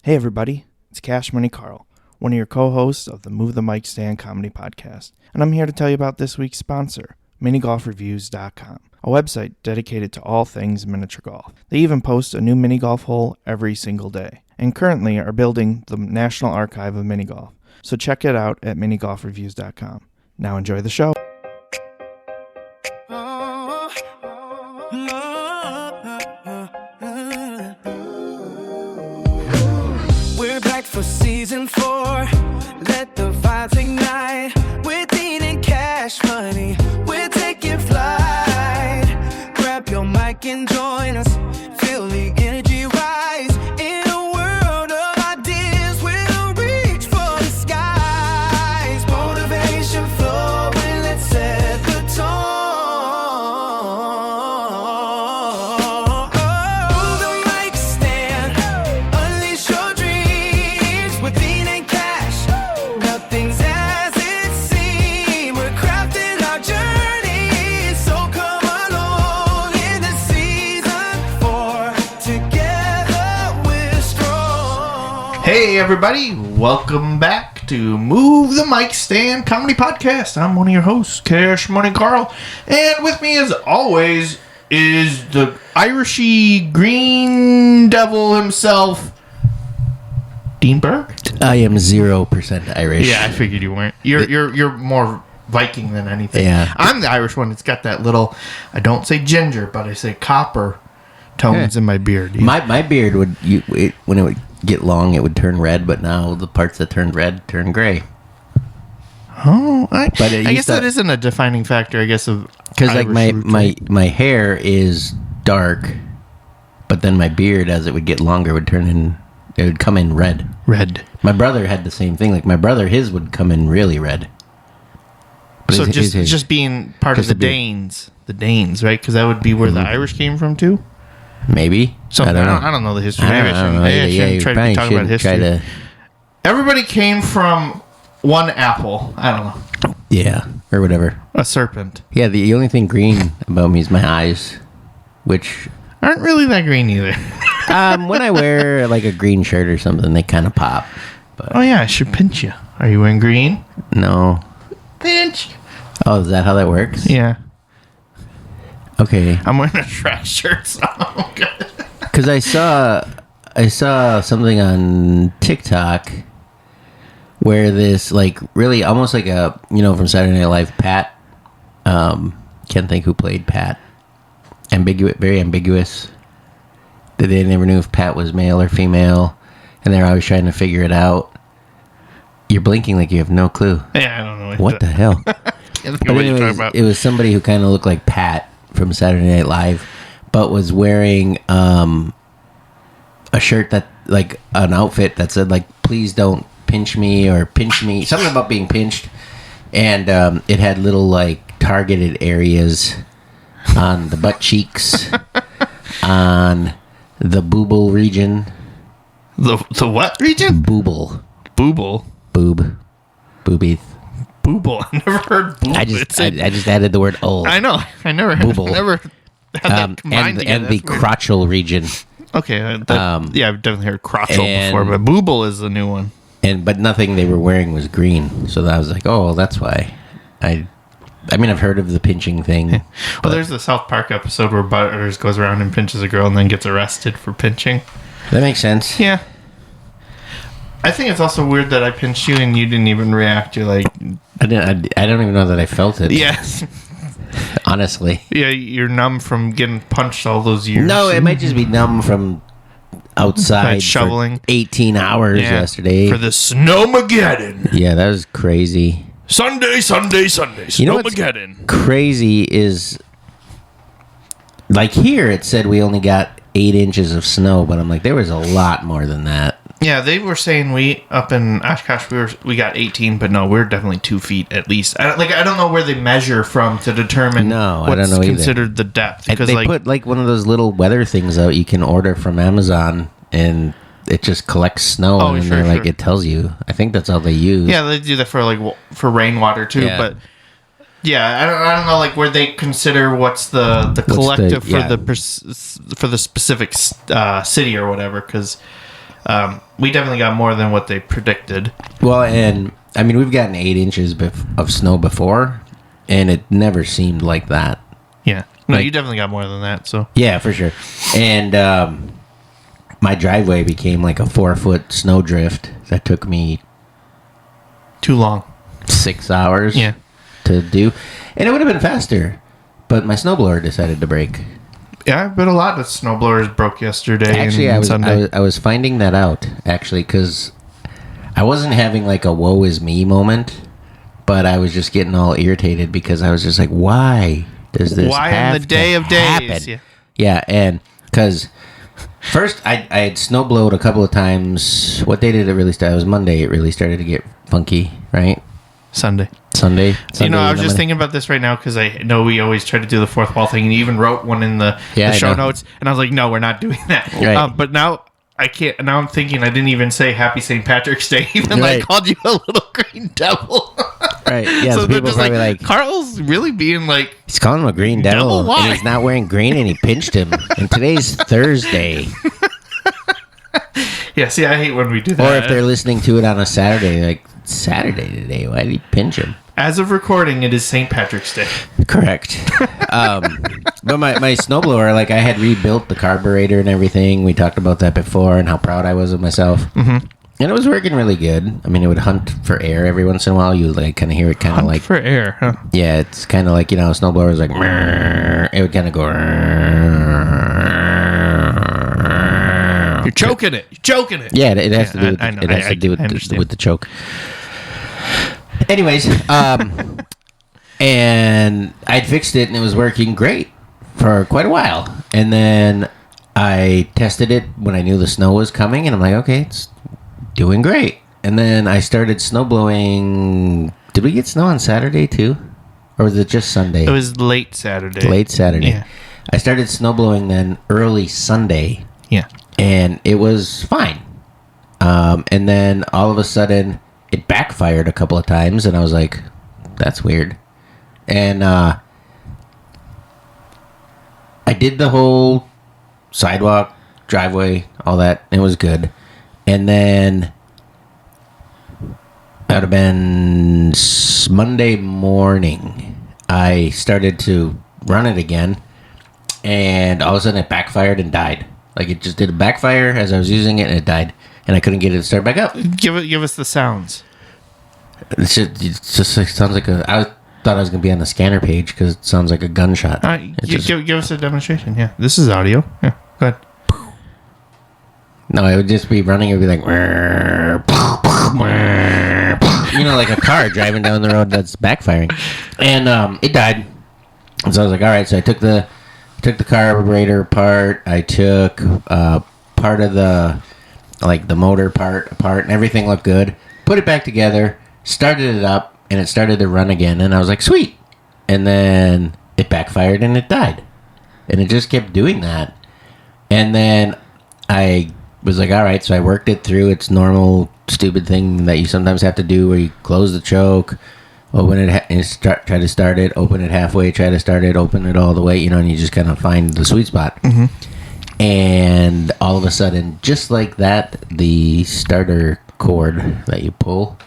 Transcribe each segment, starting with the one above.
Hey everybody, it's Cash Money Carl, one of your co-hosts of the Move the Mic Stand comedy podcast, and I'm here to tell you about this week's sponsor, minigolfreviews.com, a website dedicated to all things miniature golf. They even post a new mini golf hole every single day, and currently are building the National Archive of Mini Golf, so check it out at minigolfreviews.com. Now enjoy the show. For season 4, let the vibes ignite. We're Dean and Cash Money, we're taking flight. Grab your mic and join us, feel the energy rise. In a world of ideas, we'll reach for the skies. Motivation flowing, let's set the tone. Move the mic stand, unleash your dreams. With Dean and Cash, nothing's as it seems. We're crafting our journey, so come along in the season 4. Together we're strong. Hey everybody, welcome back to Move the Mic Stand comedy podcast. I'm one of your hosts, Cash Money Carl, and with me as always is the Irishy green devil himself, Dean Berg. I am 0% Irish. Yeah, I figured you weren't. You're more Viking than anything. Yeah. I'm the Irish one. It's got that little, I don't say ginger, but I say copper tones in my beard. Yeah. My beard would, when it would get long, it would turn red, but now the parts that turn red turn gray. Oh, I But it guess used to- that isn't a defining factor, I guess, of Because like Irish roots. my hair is dark, but then my beard, as it would get longer, would come in red. Red. My brother had the same thing. Like my brother, his would come in really red. But So his- just being part of just the the beard. Danes. The Danes, right? Because that would be where the Irish came from, too? maybe. So I don't know. I don't know the history. I Maybe I don't know. shouldn't try to probably be talking about shouldn't history. try to- Everybody came from one apple. I don't know. yeah, or whatever. A serpent. Yeah, the only thing green about me is my eyes, which Aren't really that green either. when I wear like a green shirt or something, they kind of pop. But Oh, yeah, I should pinch you. Are you wearing green? no. Pinch. Oh, is that how that works? Yeah. Okay. I'm wearing a track shirt, so I'm good. Because I saw something on TikTok where this like really almost like a from Saturday Night Live, Pat. Can't think who played Pat. Very ambiguous. That they never knew if Pat was male or female, and they're always trying to figure it out. You're blinking like you have no clue. Yeah, I don't know. What the hell? What But you're anyways, talking about. it was somebody who kind of looked like Pat from Saturday Night Live, but was wearing a shirt that, like, an outfit that said, like, please don't pinch me or pinch me. Something about being pinched. And it had little, like, targeted areas on the butt cheeks, on the booble region. The what region? Booble. Booble. Boob. Boobies. Booble. I never heard boob. I just added the word "ol." I know. I never Booble. Never had that combined together. and the That's weird. crotchal region. Okay. Yeah, I've definitely heard crotchal and- before, but booble is the new one. But nothing they were wearing was green, so I was like, oh, well, that's why. I mean, I've heard of the pinching thing. Well, there's the South Park episode where Butters goes around and pinches a girl and then gets arrested for pinching. That makes sense. Yeah. I think it's also weird that I pinched you and you didn't even react. You're like, I don't even know that I felt it. yes. Honestly. Yeah, you're numb from getting punched all those years. No, it might just be numb from outside Like shoveling. for 18 hours Yeah, yesterday. for the Snowmageddon. Yeah, that was crazy. Sunday. You know what's Snowmageddon. crazy is, like, here it said we only got 8 inches of snow, but I'm like, there was a lot more than that. Yeah, they were saying we up in Oshkosh we got 18, but no, we're definitely 2 feet at least. I don't know where they measure from to determine No, I what's don't know either. considered the depth. Because They put like one of those little weather things out you can order from Amazon, and it just collects snow, Oh, and sure, they're like sure. it tells you. I think that's all they use. yeah, they do that for like for rainwater too. Yeah. But yeah, I don't know like where they consider what's the collective yeah. for the specific city or whatever. Because We definitely got more than what they predicted. Well, and I mean, we've gotten 8 inches of snow before, and it never seemed like that. Yeah. No, Like- you definitely got more than that. So Yeah, for sure. And my driveway became like a 4-foot snowdrift that took me too long. 6 hours Yeah. to do. And it would have been faster, but my snowblower decided to break. Yeah, but a lot of snowblowers broke yesterday Actually, and Sunday. I was finding that out, actually, because I wasn't having like a woe is me moment, but I was just getting all irritated because I was just like, why does this Why have on the day to of days? happen? Yeah, and because first I had snowblowed a couple of times. What day did it really start? It was Monday. It really started to get funky, right? Sunday. Sunday. You know, I was Sunday, just thinking about this right now because I know we always try to do the fourth wall thing, and you even wrote one in the Yeah, I show know. notes, and I was like, no, we're not doing that. Right. But now I can't. Now I'm thinking I didn't even say Happy St. Patrick's Day, even though I Right. called you a little green devil. Right. Yeah. So So they're people just probably like, Carl's really being like, he's calling him a green Devil, devil, why? and he's not wearing green, and he pinched him. And today's Thursday. yeah. See, I hate when we do that. Or if they're listening to it on a Saturday, like, Saturday today, why did he pinch him? As of recording, it is St. Patrick's Day. Correct. But my snowblower, like, I had rebuilt the carburetor and everything. We talked about that before and how proud I was of myself. Mm-hmm. And it was working really good. I mean, it would hunt for air every once in a while. You like kind of hear it kind of like, for air, huh? yeah, it's kind of like, you know, a snowblower is like, "Meow." It would kind of go. You're choking it. You're choking it. Yeah, it has to do with, I know. it has I to do with, understand. with the choke. Anyways, and I'd fixed it and it was working great for quite a while. And then I tested it when I knew the snow was coming, and I'm like, okay, it's doing great. And then I started snow blowing. Did we get snow on Saturday too? Or was it just Sunday? It was late Saturday. Late Saturday. Yeah. I started snow blowing then early Sunday, Yeah. and it was fine. And then all of a sudden, it backfired a couple of times, and I was like, that's weird. And I did the whole sidewalk, driveway, all that. It was good. And then that would have been Monday morning. I started to run it again, and all of a sudden it backfired and died. Like, it just did a backfire as I was using it, and it died. And I couldn't get it to start back up. Give us the sounds. It just like, sounds like I thought I was going to be on the scanner page because it sounds like a gunshot. All right, It just- give us a demonstration. Yeah, this is audio. Yeah, go ahead. No, it would just be running. It would be like, you know, like a car driving down the road that's backfiring. And it died. And so I was like, all right. So I took the carburetor apart. I took part of the motor part apart, and everything looked good. Put it back together, started it up, and it started to run again. And I was like, sweet. And then it backfired and it died. And it just kept doing that. And then I was like, all right. So I worked it through its normal stupid thing that you sometimes have to do, where you close the choke, open it, and try to start it, open it halfway, try to start it, open it all the way, you know, and you just kind of find the sweet spot. Mm-hmm. And all of a sudden, just like that, the starter cord that you pull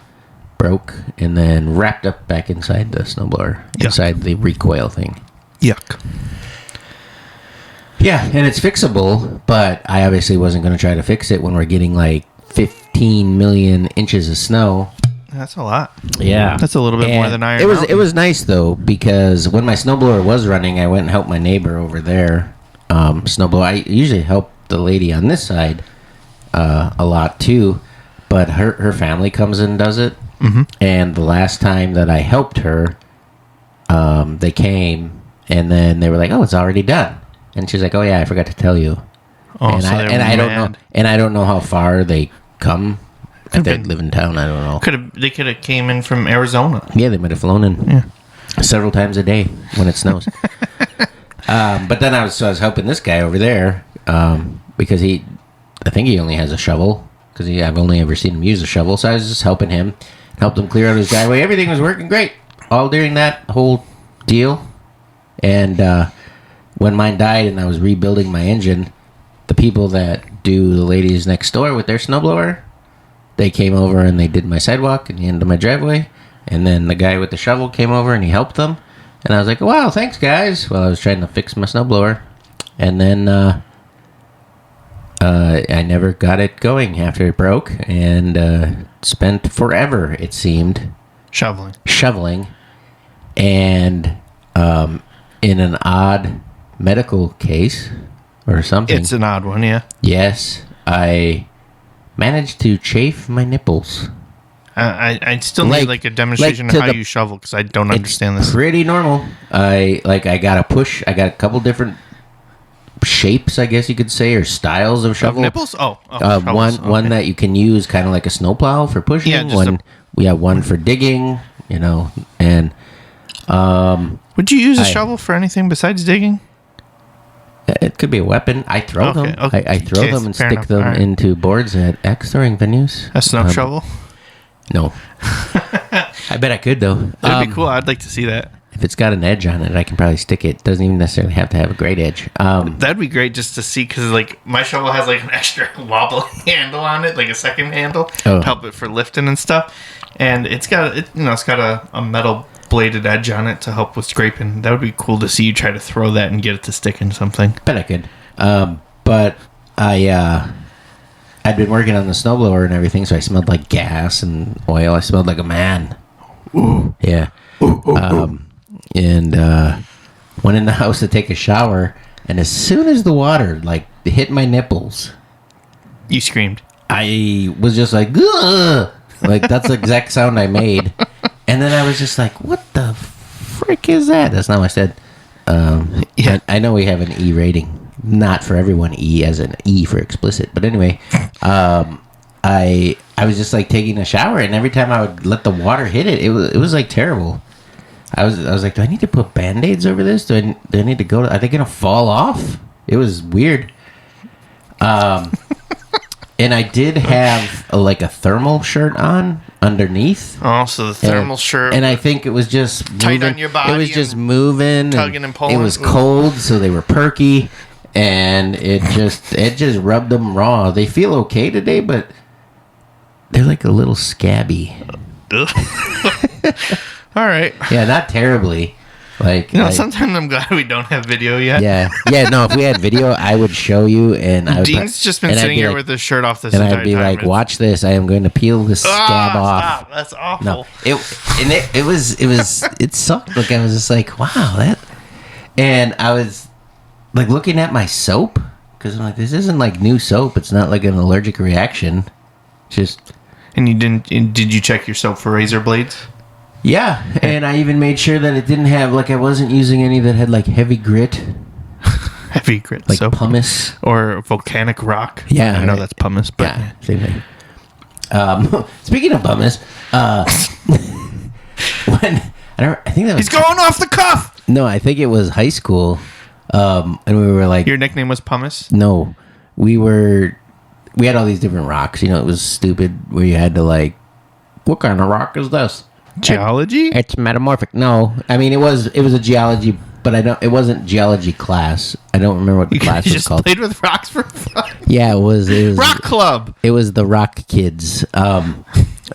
broke and then wrapped up back inside the snowblower, inside the recoil thing. Yuck. Yeah, and it's fixable, but I obviously wasn't going to try to fix it when we're getting like 15 million inches of snow. That's a lot. Yeah, That's a little bit more than Iron It Mountain. was nice though, because when my snowblower was running, I went and helped my neighbor over there snowblower. I usually help the lady on this side a lot too, but her family comes in and does it. Mm-hmm. And the last time that I helped her, they came and then they were like, "Oh, it's already done." And she's like, "Oh yeah, I forgot to tell you." Oh, and so I don't know how far they come. If they live in town, I don't know. They could have came in from Arizona. Yeah, they might have flown in several times a day when it snows. But then I was helping this guy over there because I think he only has a shovel, because I've only ever seen him use a shovel. So I was just helping him, helped him clear out his driveway. Everything was working great all during that whole deal. And when mine died and I was rebuilding my engine, the people that do the ladies next door with their snowblower. They came over and they did my sidewalk and the end of my driveway. And then the guy with the shovel came over and he helped them. And I was like, wow, thanks, guys. While I was trying to fix my snowblower. And then I never got it going after it broke. And spent forever, it seemed, shoveling. And in an odd medical case or something. It's an odd one, yeah. Yes, I managed to chafe my nipples. I still need like a demonstration of how you shovel because I don't understand this. Pretty normal. I got a push. I got a couple different shapes, I guess you could say, or styles of shovel. Nipples? Shovels. One that you can use kind of like a snowplow for pushing. Yeah, we have one for digging. And would you use a shovel for anything besides digging? It could be a weapon. I throw them. Okay. I throw them and stick them into boards at axe throwing venues. A snow shovel? No. I bet I could, though. That'd be cool. I'd like to see that. If it's got an edge on it, I can probably stick it. Doesn't even necessarily have to have a great edge. That'd be great just to see, because like my shovel has like an extra wobbly handle on it, like a second handle to help it for lifting and stuff. And it's got a metal bladed edge on it to help with scraping. That would be cool to see you try to throw that and get it to stick in something. Bet I could. But I'd been working on the snowblower and everything, so I smelled like gas and oil. I smelled like a man. Ooh. Yeah. And went in the house to take a shower, and as soon as the water like hit my nipples, you screamed. I was just like, ugh! Like that's the exact sound I made. And then I was just like, what the frick is that? That's not what I said. Yeah. I know we have an E rating. Not for everyone E as an E for explicit. But anyway, I was just like taking a shower, and every time I would let the water hit it, it was like terrible. I was like, do I need to put Band-Aids over this? Do I need to go are they going to fall off? It was weird. And I did have a thermal shirt on underneath. Oh, so the thermal shirt. And I think it was just tight on your body. It was just moving, tugging and pulling. It was cold, so they were perky, and it just rubbed them raw. They feel okay today, but they're like a little scabby. All right. Yeah, not terribly. Sometimes I'm glad we don't have video yet. Yeah. No, if we had video, I would show you. And Dean's just been sitting here with his shirt off this entire time. And I'd be like, watch this. I am going to peel this scab off. Stop. That's awful. No, it sucked. Like, I was just like, wow, and I was like looking at my soap, because I'm like, this isn't like new soap. It's not like an allergic reaction. And did you check your soap for razor blades? Yeah, and I even made sure that it didn't have, I wasn't using any that had, heavy grit. Heavy grit like soap. pumice. Or volcanic rock. Yeah. I know that's pumice, but... Yeah, same thing. Speaking of pumice, I think that was... He's going off the cuff! No, I think it was high school, and we were like... Your nickname was Pumice? No. We had all these different rocks. It was stupid, where you had to, what kind of rock is this? Geology? It's metamorphic. No, I mean it was a geology, but it wasn't geology class. I don't remember what the class was called. You just played with rocks for fun. Yeah, it was Rock Club. It was the Rock Kids. I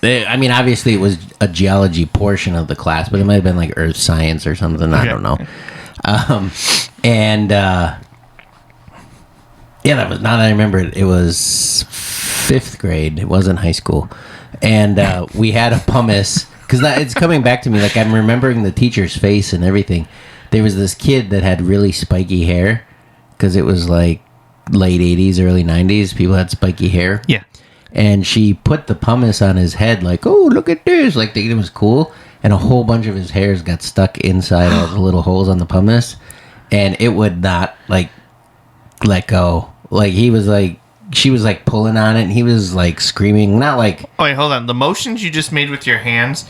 mean, obviously it was a geology portion of the class, but it might have been earth science or something. Okay. I don't know. Yeah, that was, now that I remember it, it was 5th grade. It wasn't high school, and we had a pumice. Because it's coming back to me, I'm remembering the teacher's face and everything. There was this kid that had really spiky hair, because it was late 80s, early 90s. People had spiky hair. Yeah. And she put the pumice on his head, oh, look at this. It was cool. And a whole bunch of his hairs got stuck inside all the little holes on the pumice. And it would not, let go. He was she was pulling on it, and he was screaming, not Oh wait, hold on. The motions you just made with your hands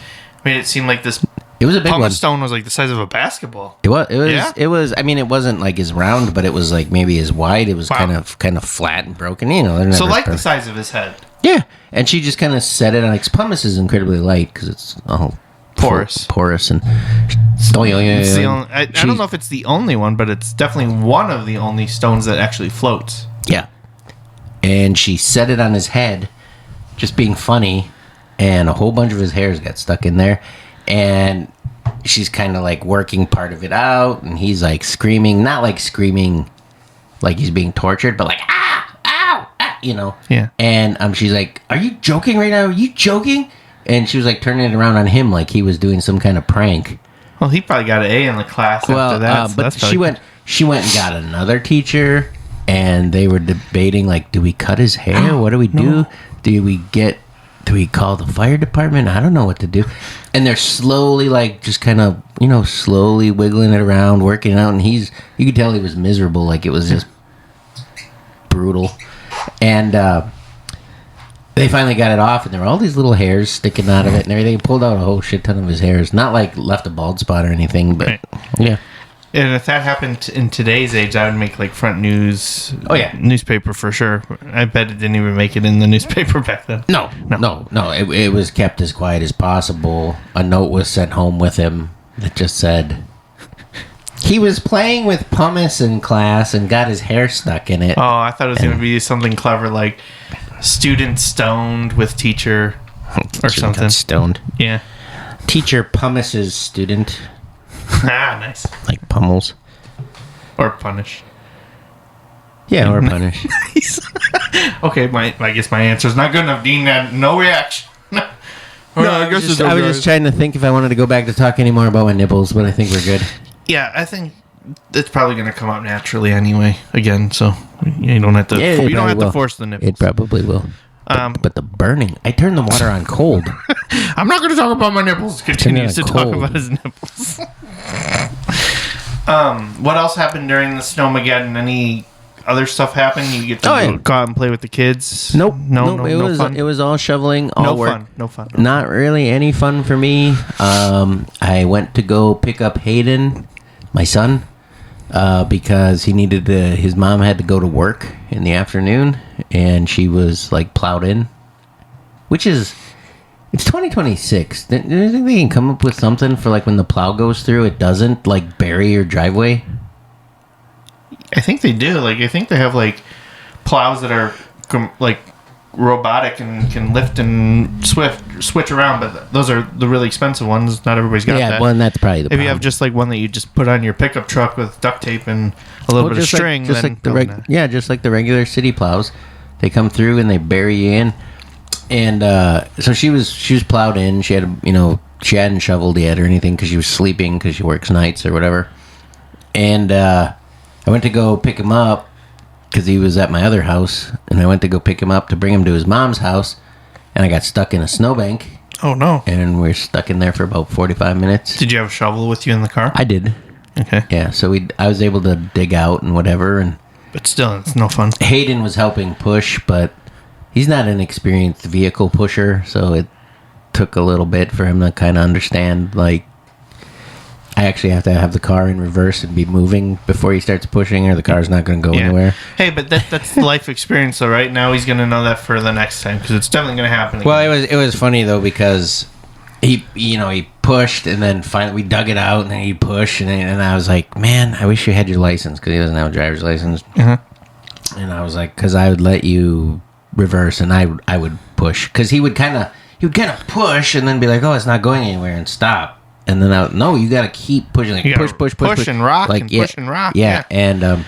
made it seem like this. It was a big one. Pumice stone was the size of a basketball. It was. Yeah? It was. I mean, it wasn't as round, but it was maybe as wide. It was kind of flat and broken. So the size of his head. Yeah, and she just kind of set it on. Pumice is incredibly light because it's all porous, and I don't know if it's the only one, but it's definitely one of the only stones that actually floats. Yeah. and she set it on his head, just being funny, and a whole bunch of his hairs got stuck in there, and she's kind of like working part of it out, and he's like screaming, not like screaming like he's being tortured, but like, ah, ow, ah, you know? Yeah. And she's like, are you joking right now? Are you joking? And she was like turning it around on him like he was doing some kind of prank. Well, he probably got an A in the class after that. So but she went and got another teacher, and they were debating like, do we cut his hair? What do we do? Do we call the fire department? I don't know what to do. And they're slowly like just kind of, slowly wiggling it around, working it out, and you could tell he was miserable, like it was just brutal. And they finally got it off, and there were all these little hairs sticking out of it and everything. He pulled out a whole shit ton of his hairs. Not like left a bald spot or anything, but yeah. And if that happened in today's age, I would make like front news. Oh, yeah. Newspaper for sure. I bet it didn't even make it in the newspaper back then. No. It was kept as quiet as possible. A note was sent home with him that just said he was playing with pumice in class and got his hair stuck in it. Oh, I thought it was going to be something clever like student stoned with teacher or something. Got stoned. Yeah. Teacher pumices student. Ah, nice. Like pummels. Or punish. Yeah, or punish. Nice. Okay, I guess my answer is not good enough, Dean. No reaction. No, I was just trying to think if I wanted to go back to talk any more about my nipples, but I think we're good. Yeah, I think it's probably going to come out naturally anyway. Again, so you don't have to. Yeah, you don't have to force the nipples. It probably will. But the burning, I turned the water on cold. I'm not going to talk about my nipples. Continues to talk about his nipples. What else happened during the Snowmageddon? Any other stuff happen? You get to go out and play with the kids? Nope. No fun? It was all shoveling, all work. No fun. Not really any fun for me. I went to go pick up Hayden, my son, because he needed his mom had to go to work in the afternoon, and she was like plowed in, which is, it's 2026. Do you think they can come up with something for like when the plow goes through, it doesn't like bury your driveway? I think they do. Like, I think they have like plows that are like robotic and can lift and switch around, but those are the really expensive ones. Not everybody's got that. Yeah, well, and that's probably the problem. If you have just like one that you just put on your pickup truck with duct tape and a little bit of string, just like the regular city plows, they come through and they bury you in. And so she was plowed in. She had she hadn't shoveled yet or anything because she was sleeping because she works nights or whatever. And I went to go pick him up because he was at my other house, and I went to go pick him up to bring him to his mom's house, and I got stuck in a snowbank. Oh no! And we're stuck in there for about 45 minutes. Did you have a shovel with you in the car? I did. Okay. Yeah, so I was able to dig out and whatever, but still, it's no fun. Hayden was helping push, but he's not an experienced vehicle pusher, so it took a little bit for him to kind of understand, like, I actually have to have the car in reverse and be moving before he starts pushing, or the car's not going to go anywhere. Hey, but that's life experience, though, right? Now he's going to know that for the next time, because it's definitely going to happen again. Well, it was funny, though, because he pushed, and then finally we dug it out, and then he pushed, and I was like, man, I wish you had your license, because he doesn't have a driver's license. Mm-hmm. And I was like, because I would let you reverse, and I would push, because he would kind of push, and then be like, oh, it's not going anywhere, and stop. And then no, you got to keep pushing, like push and rock, like, and push and rock. Yeah, and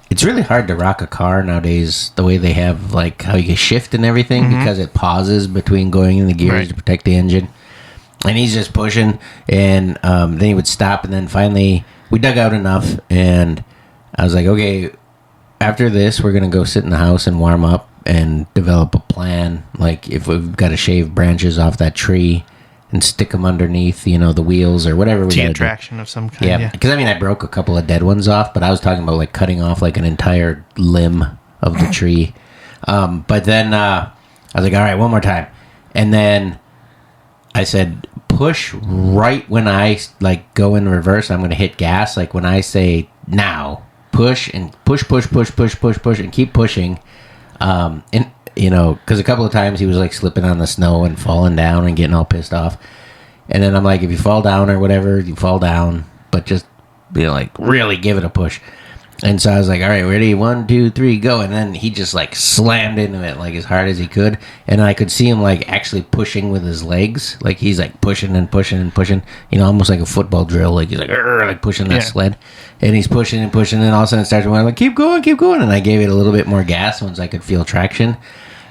it's really hard to rock a car nowadays. The way they have like how you can shift and everything, mm-hmm. because it pauses between going in the gears to protect the engine. And he's just pushing, and then he would stop, and then finally we dug out enough, and I was like, okay, after this we're gonna go sit in the house and warm up and develop a plan. Like if we've got to shave branches off that tree and stick them underneath, the wheels or whatever. T-traction of some kind. Yeah, because I broke a couple of dead ones off, but I was talking about like cutting off like an entire limb of the tree. But then I was like, all right, one more time. And then I said, push right when I like go in reverse. I'm going to hit gas. Like when I say now, push and push, and keep pushing. And because a couple of times he was like slipping on the snow and falling down and getting all pissed off. And then I'm like, if you fall down or whatever, you fall down, but just like really give it a push. And so I was like, all right, ready, 1, 2, 3, go. And then he just like slammed into it like as hard as he could. And I could see him like actually pushing with his legs. Like he's like pushing and pushing and pushing, almost like a football drill. Like he's like pushing that sled. And he's pushing and pushing. And all of a sudden it starts going like, keep going, keep going. And I gave it a little bit more gas once I could feel traction.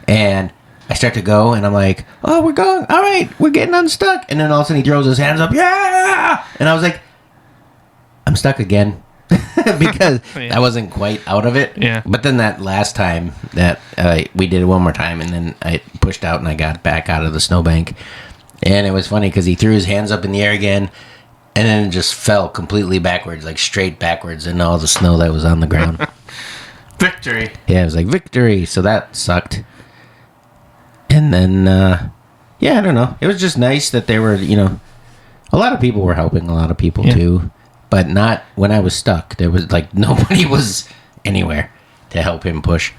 And I start to go and I'm like, oh, we're going. All right, we're getting unstuck. And then all of a sudden he throws his hands up. Yeah. And I was like, I'm stuck again. Because I wasn't quite out of it. Yeah. But then that last time that we did it one more time, and then I pushed out and I got back out of the snowbank. And it was funny because he threw his hands up in the air again, and then it just fell completely backwards, like straight backwards in all the snow that was on the ground. Victory. Yeah, it was like victory. So that sucked. And then, I don't know. It was just nice that there were, a lot of people were helping, a lot of people too. But not when I was stuck. There was like nobody was anywhere to help him push.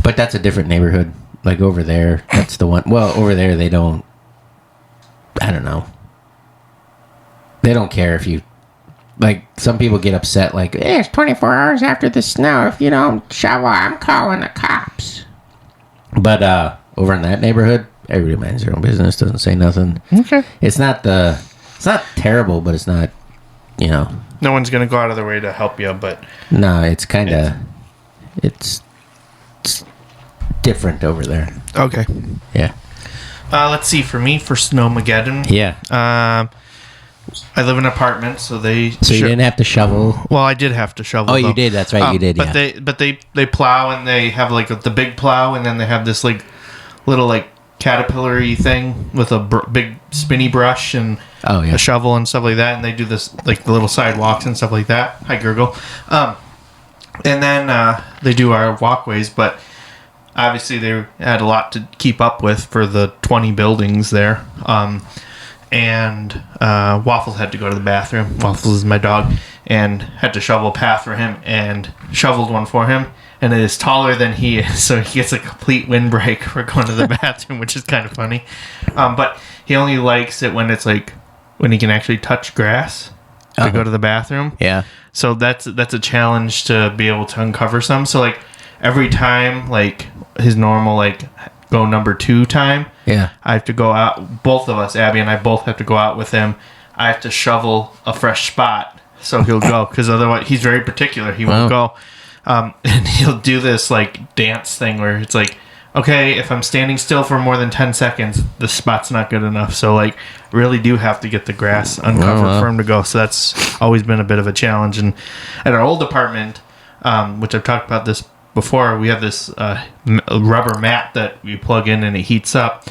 But that's a different neighborhood. Like over there, that's the one. Well, over there they don't. I don't know. They don't care if you. Like some people get upset. Like it's 24 hours after the snow. If you don't shovel, I'm calling the cops. But over in that neighborhood, everybody minds their own business. Doesn't say nothing. Okay. It's not terrible, but it's not, No one's going to go out of their way to help you, but... No, it's kind of... It's different over there. Okay. Yeah. Let's see. For me, for Snowmageddon... Yeah. I live in an apartment, so they... So you didn't have to shovel? Well, I did have to shovel, Oh, you did. That's right, you did, but they plow, and they have, like, the big plow, and then they have this, like, little, like, caterpillar-y thing with a big spinny brush and a shovel and stuff like that, and they do this like the little sidewalks and stuff like that. Hi, Gurgle. And then they do our walkways, but obviously they had a lot to keep up with for the 20 buildings there. And Waffles had to go to the bathroom. Waffles is my dog, and had to shovel a path for him and shoveled one for him. And it is taller than he is, so he gets a complete windbreak for going to the bathroom, which is kind of funny. But he only likes it when it's like when he can actually touch grass to go to the bathroom. Yeah. So that's a challenge to be able to uncover some. So like every time, like his normal like go number 2 time, I have to go out. Both of us, Abby and I, both have to go out with him. I have to shovel a fresh spot so he'll go, because otherwise he's very particular. He won't go. And he'll do this like dance thing where it's like, okay, if I'm standing still for more than 10 seconds, the spot's not good enough. So like really do have to get the grass uncovered for him to go. So that's always been a bit of a challenge. And at our old apartment, which I've talked about this before, we have this rubber mat that we plug in and it heats up.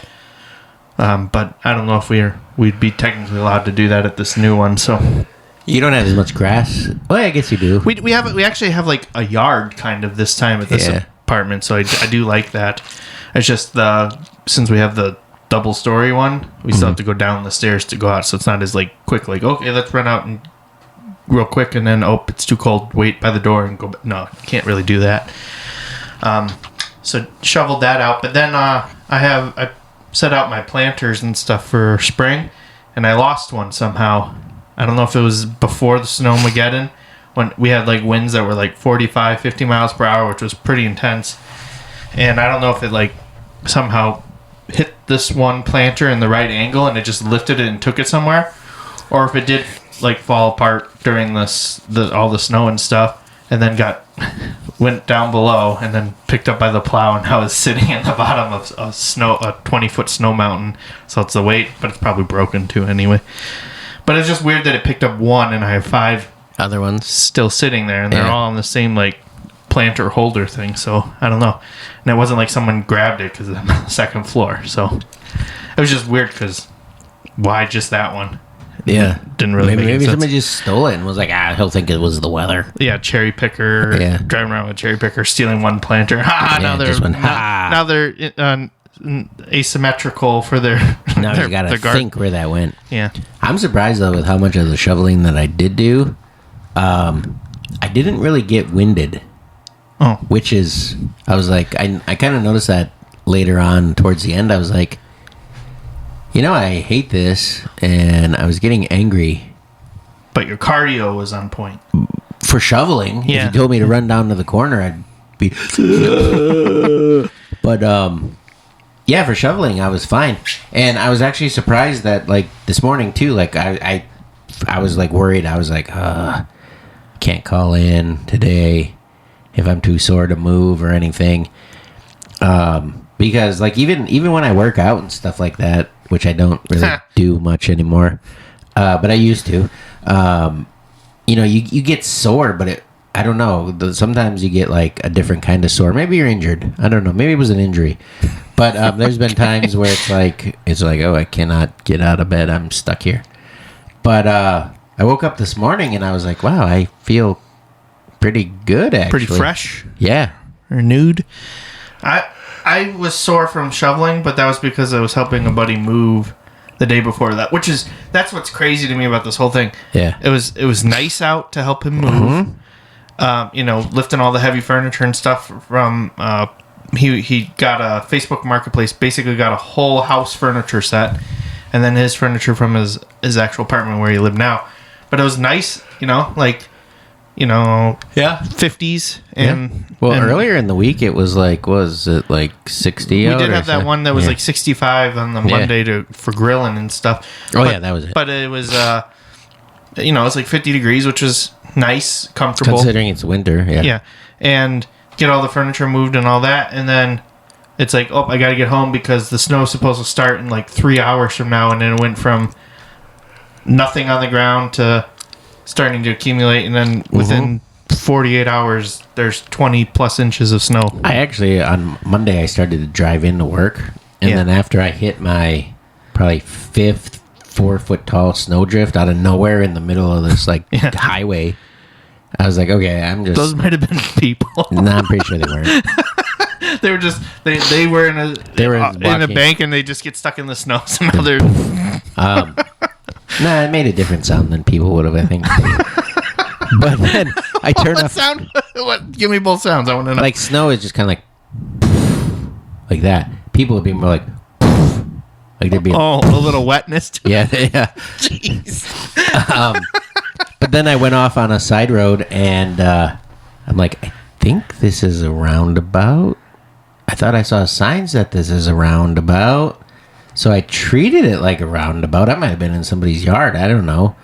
But I don't know if we'd be technically allowed to do that at this new one. So you don't have as much grass. Well, I guess you do. We actually have like a yard kind of this time at this apartment, so I do like that. It's just since we have the double story one, we still have to go down the stairs to go out, so it's not as like quick. Like okay, let's run out and real quick, and then it's too cold. Wait by the door and go. No, can't really do that. So shoveled that out, but then I set out my planters and stuff for spring, and I lost one somehow. I don't know if it was before the Snowmageddon when we had like winds that were like 45, 50 miles per hour, which was pretty intense. And I don't know if it like somehow hit this one planter in the right angle and it just lifted it and took it somewhere, or if it did like fall apart during all the snow and stuff, and then went down below and then picked up by the plow, and I was sitting in the bottom of a 20-foot snow mountain. So it's the weight, but it's probably broken too anyway. But it's just weird that it picked up one, and I have 5 other ones still sitting there, and they're all on the same like planter holder thing. So I don't know. And it wasn't like someone grabbed it because it's on the 2nd floor. So it was just weird because why just that one? Yeah, didn't really make maybe sense. Somebody just stole it and was like, he'll think it was the weather. Yeah, cherry picker. Yeah, driving around with a cherry picker, stealing one planter. Now they're asymmetrical for their. Now you gotta think where that went. Yeah, I'm surprised though with how much of the shoveling that I did do. I didn't really get winded. Oh, which is, I was like, I kind of noticed that later on towards the end. I was like, I hate this, and I was getting angry, but your cardio was on point. For shoveling, Yeah. if you told me to run down to the corner, I'd be. But yeah, for shoveling, I was fine, and I was actually surprised that like this morning too. Like I was like worried. I was like, can't call in today if I'm too sore to move or anything. Because like even when I work out and stuff like that, which I don't really do much anymore, but I used to. You get sore, but I don't know. Sometimes you get like a different kind of sore. Maybe you're injured. I don't know. Maybe it was an injury. But there's been times where it's like, oh, I cannot get out of bed. I'm stuck here. But I woke up this morning and I was like, wow, I feel pretty good actually. Pretty fresh. Yeah. Renewed. I was sore from shoveling, but that was because I was helping a buddy move the day before that, that's what's crazy to me about this whole thing. Yeah. It was nice out to help him move. Lifting all the heavy furniture and stuff from he got a Facebook Marketplace, basically got a whole house furniture set, and then his furniture from his actual apartment where he lived now. But it was nice, yeah, 50s and earlier in the week it was like, was it like 60? We did have that one that was like 65 on the Monday for grilling and stuff. Yeah, that was it. But it was it's like 50 degrees, which was nice, comfortable. Considering it's winter, yeah. Yeah. And get all the furniture moved and all that. And then it's like, oh, I got to get home because the snow's supposed to start in like 3 hours from now. And then it went from nothing on the ground to starting to accumulate. And then within 48 hours, there's 20 plus inches of snow. I actually, on Monday, I started to drive into work. And then after I hit my probably 5th 4-foot tall snowdrift out of nowhere in the middle of this highway, I was like, okay, I'm just... Those might have been people. No, I'm pretty sure they weren't. They were just... They were in a bank and they just get stuck in the snow. So now they're... Nah, it made a different sound than people would have, I think. But then I turned off... sound? What? Give me both sounds. I want to know. Like snow is just kind of like that. People would be more like there'd be a little wetness to yeah. Jeez. But then I went off on a side road and I'm like, I think this is a roundabout. I thought I saw signs that this is a roundabout. So I treated it like a roundabout. I might have been in somebody's yard. I don't know.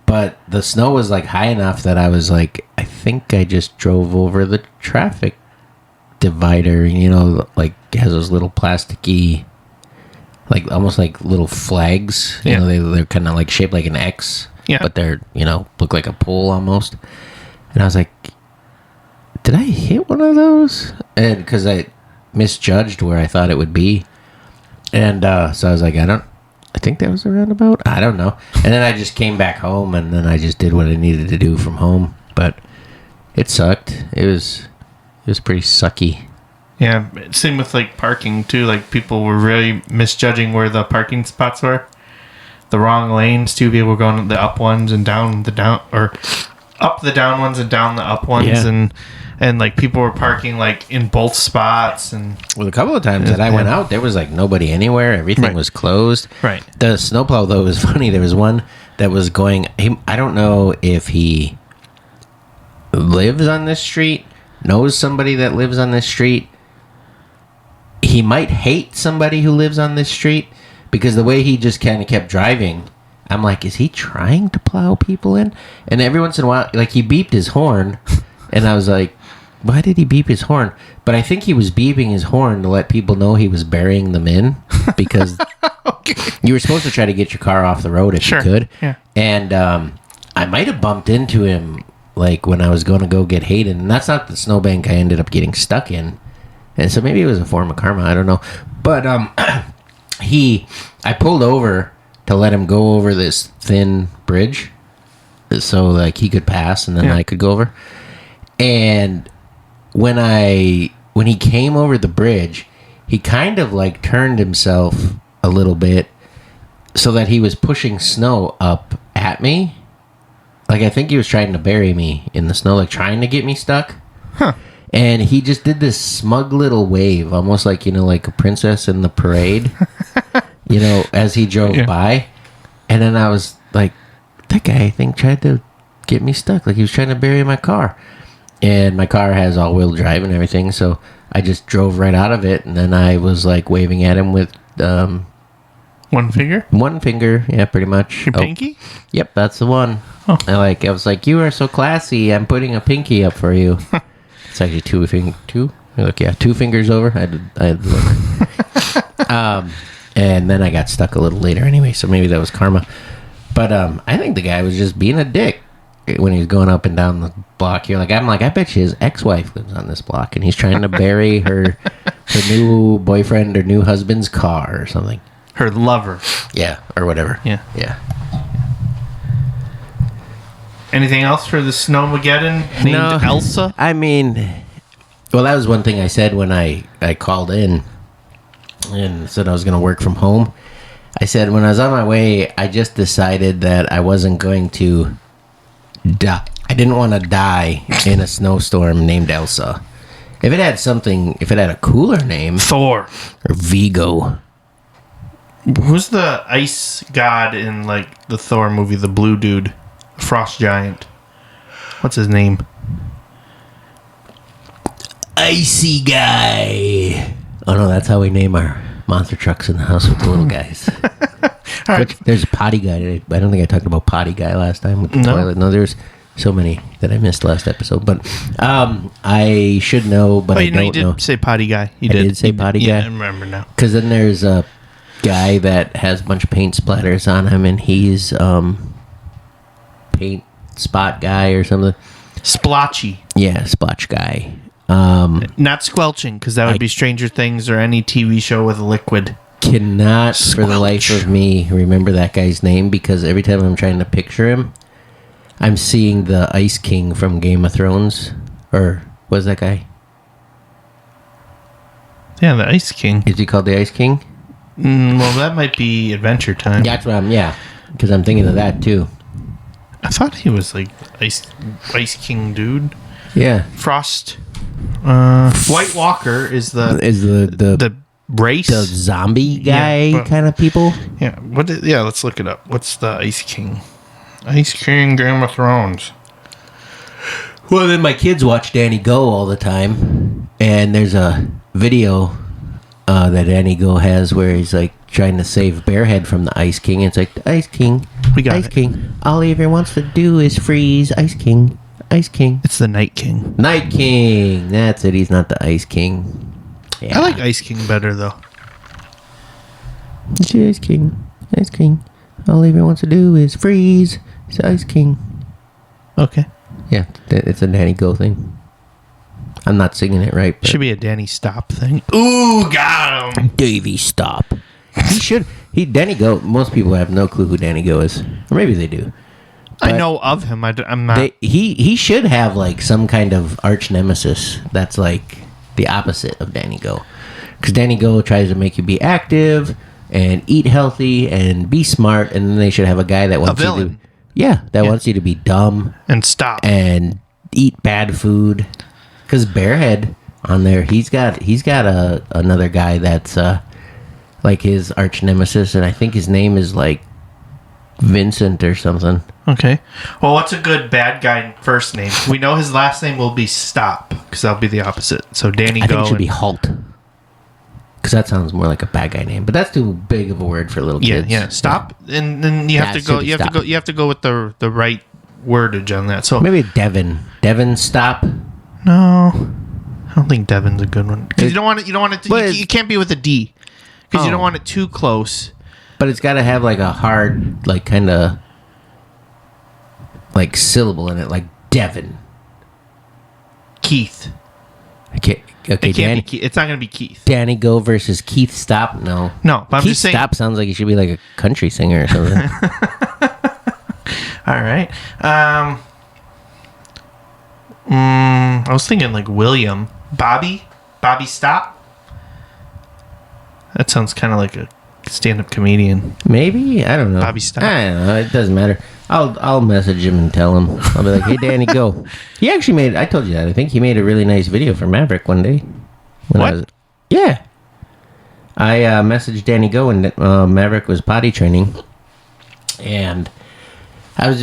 But the snow was like high enough that I was like, I think I just drove over the traffic divider. Like has those little plasticky, like almost like little flags. You know, they're kind of like shaped like an X. Yeah. But they're, look like a pole almost. And I was like, did I hit one of those? And because I misjudged where I thought it would be. And so I was like, I think that was a roundabout. I don't know. And then I just came back home and then I just did what I needed to do from home. But it sucked. It was pretty sucky. Yeah. Same with like parking too. Like people were really misjudging where the parking spots were. The wrong lanes too. People were going the up ones and down the down, or up the down ones and down the up ones. Yeah. And like people were parking like in both spots. And well, a couple of times that I went out, there was like nobody anywhere. Everything was closed. Right. The snowplow though was funny. There was one that was going. I don't know if he lives on this street, knows somebody that lives on this street. He might hate somebody who lives on this street because the way he just kind of kept driving, I'm like, is he trying to plow people in? And every once in a while, like he beeped his horn, and I was like, why did he beep his horn? But I think he was beeping his horn to let people know he was burying them in because you were supposed to try to get your car off the road if you could. Yeah. And I might have bumped into him like when I was going to go get Hayden, and that's not the snowbank I ended up getting stuck in. And so maybe it was a form of karma. I don't know. But I pulled over to let him go over this thin bridge so like he could pass and then I could go over. And when he came over the bridge, he kind of like turned himself a little bit so that he was pushing snow up at me. Like I think he was trying to bury me in the snow, like trying to get me stuck. Huh. And he just did this smug little wave, almost like, like a princess in the parade, as he drove by. And then I was like, that guy, I think, tried to get me stuck. Like, he was trying to bury my car. And my car has all-wheel drive and everything, so I just drove right out of it, and then I was, like, waving at him with... one finger? One finger, yeah, pretty much. Your pinky? Yep, that's the one. Oh. I was like, you are so classy. I'm putting a pinky up for you. It's actually two. Look, yeah, 2 fingers over. I had to look. And then I got stuck a little later anyway, so maybe that was karma. But I think the guy was just being a dick when he was going up and down the block here. I'm like, I bet you his ex-wife lives on this block, and he's trying to bury her new boyfriend or new husband's car or something. Her lover. Yeah, or whatever. Yeah. Yeah. Anything else for the Snowmageddon named Elsa? I mean, well, that was one thing I said when I called in and said I was going to work from home. I said when I was on my way, I just decided that I wasn't going to die. I didn't want to die in a snowstorm named Elsa. If it had a cooler name, Thor or Vigo. Who's the ice god in the Thor movie? The blue dude, frost giant. What's his name? Icy guy. Oh no, that's how we name our monster trucks in the house with the little guys. All right. There's a potty guy. I don't think I talked about potty guy last time with the toilet. No, there's so many that I missed last episode. But I should know, but I don't know. You did say potty guy. I did say potty guy. Yeah, I remember now. Because then there's a guy that has a bunch of paint splatters on him, and he's paint spot guy or something. Splotchy. Yeah, splotch guy. Not squelching, because that would be Stranger Things or any TV show with liquid. Cannot Squelch. for the life of me remember that guy's name, because every time I'm trying to picture him, I'm seeing the Ice King from Game of Thrones. Or was that guy? Yeah, the Ice King. Is he called the Ice King? Well, that might be Adventure Time. That's what because I'm thinking of that too. I thought he was Ice King dude. Yeah. Frost. White Walker is the race. The zombie guy kind of people. Yeah. Let's look it up. What's the Ice King? Ice King Game of Thrones. Well, then my kids watch Danny Go all the time, and there's a video that Danny Go has where he's trying to save Bearhead from the Ice King. It's like, the Ice King, we got Ice it. King. All he ever wants to do is freeze. Ice King, Ice King. It's the Night King. Night King. That's it. He's not the Ice King. Yeah. I like Ice King better though. It's Ice King, Ice King. All he ever wants to do is freeze. It's Ice King. Okay. Yeah, it's a Danny Go thing. I'm not singing it right. But Should be a Danny Stop thing. Ooh, got him. Davey, stop. He should. Danny Go. Most people have no clue who Danny Go is, or maybe they do. I know of him. I'm not. He should have some kind of arch nemesis that's the opposite of Danny Go, because Danny Go tries to make you be active and eat healthy and be smart, and then they should have a guy that wants you to. Yeah, wants you to be dumb and stop and eat bad food. Because Bearhead on there, he's got another guy that's his arch nemesis, and I think his name is Vincent or something. Okay. Well, what's a good bad guy first name? We know his last name will be Stop, because that'll be the opposite. So Danny Go. I think it should be Halt. Because that sounds more like a bad guy name, but that's too big of a word for little kids. Yeah. Stop, and then you have to go. You have to go with the right wordage on that. So maybe Devin. Devin Stop. No, I don't think Devin's a good one, because you don't want it. You can't be with a D, because you don't want it too close. But it's got to have a hard, kind of syllable in it, Devin. Keith. Okay, Danny. It's not going to be Keith. Danny Go versus Keith Stop. No, but I'm Keith just saying. Stop sounds like he should be a country singer or something. All right. I was thinking William. Bobby Stop. That sounds kind of like a stand-up comedian. Maybe, I don't know. Bobby Stop. I don't know. It doesn't matter. I'll message him and tell him. I'll be like, hey, Danny, go. He actually I told you that. I think he made a really nice video for Maverick one day. What? Yeah. I messaged Danny Go, and Maverick was potty training. And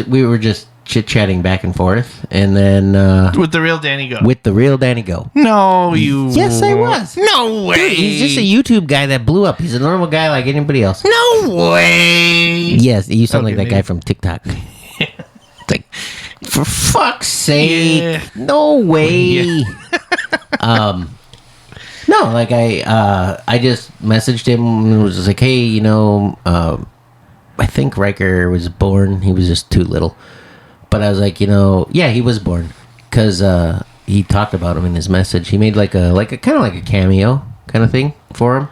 We were just chit-chatting back and forth, and then with the real Danny Go. With the real Danny Go. No, you. Yes, I was. No way. Dude, he's just a YouTube guy that blew up. He's a normal guy like anybody else. No way. Yes, you sound like that maybe. guy from TikTok. It's like, for fuck's sake, Yeah. no way. Yeah. No, like I just messaged him and was just like, hey, you know, I think Riker was born. He was just too little. But I was like, you know, yeah, he was born because he talked about him in his message. He made like a kind of like a cameo kind of thing for him,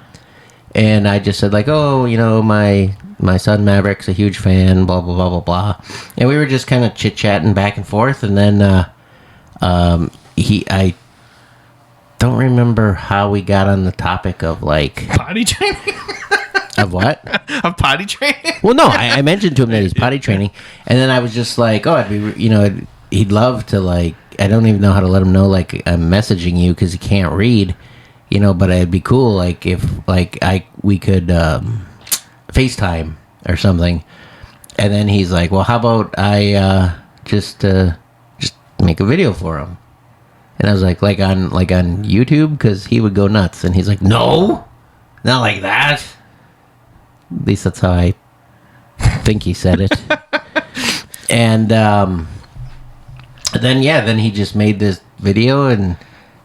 and I just said like, oh, you know, my son Maverick's a huge fan, blah blah blah blah blah, and we were just kind of chit chatting back and forth, and then I don't remember how we got on the topic of like Potty training. of what? Of potty training. Well, no, I mentioned to him that he's potty training, and then I was just like, oh, I'd be, you know, he'd love to like. I don't even know how to let him know like I'm messaging you because he can't read, you know. But it'd be cool like if like we could FaceTime or something. And then he's like, well, how about I just make a video for him? And I was like on YouTube because he would go nuts. And he's like, no, not like that. At least that's how I think he said it. And then he just made this video, and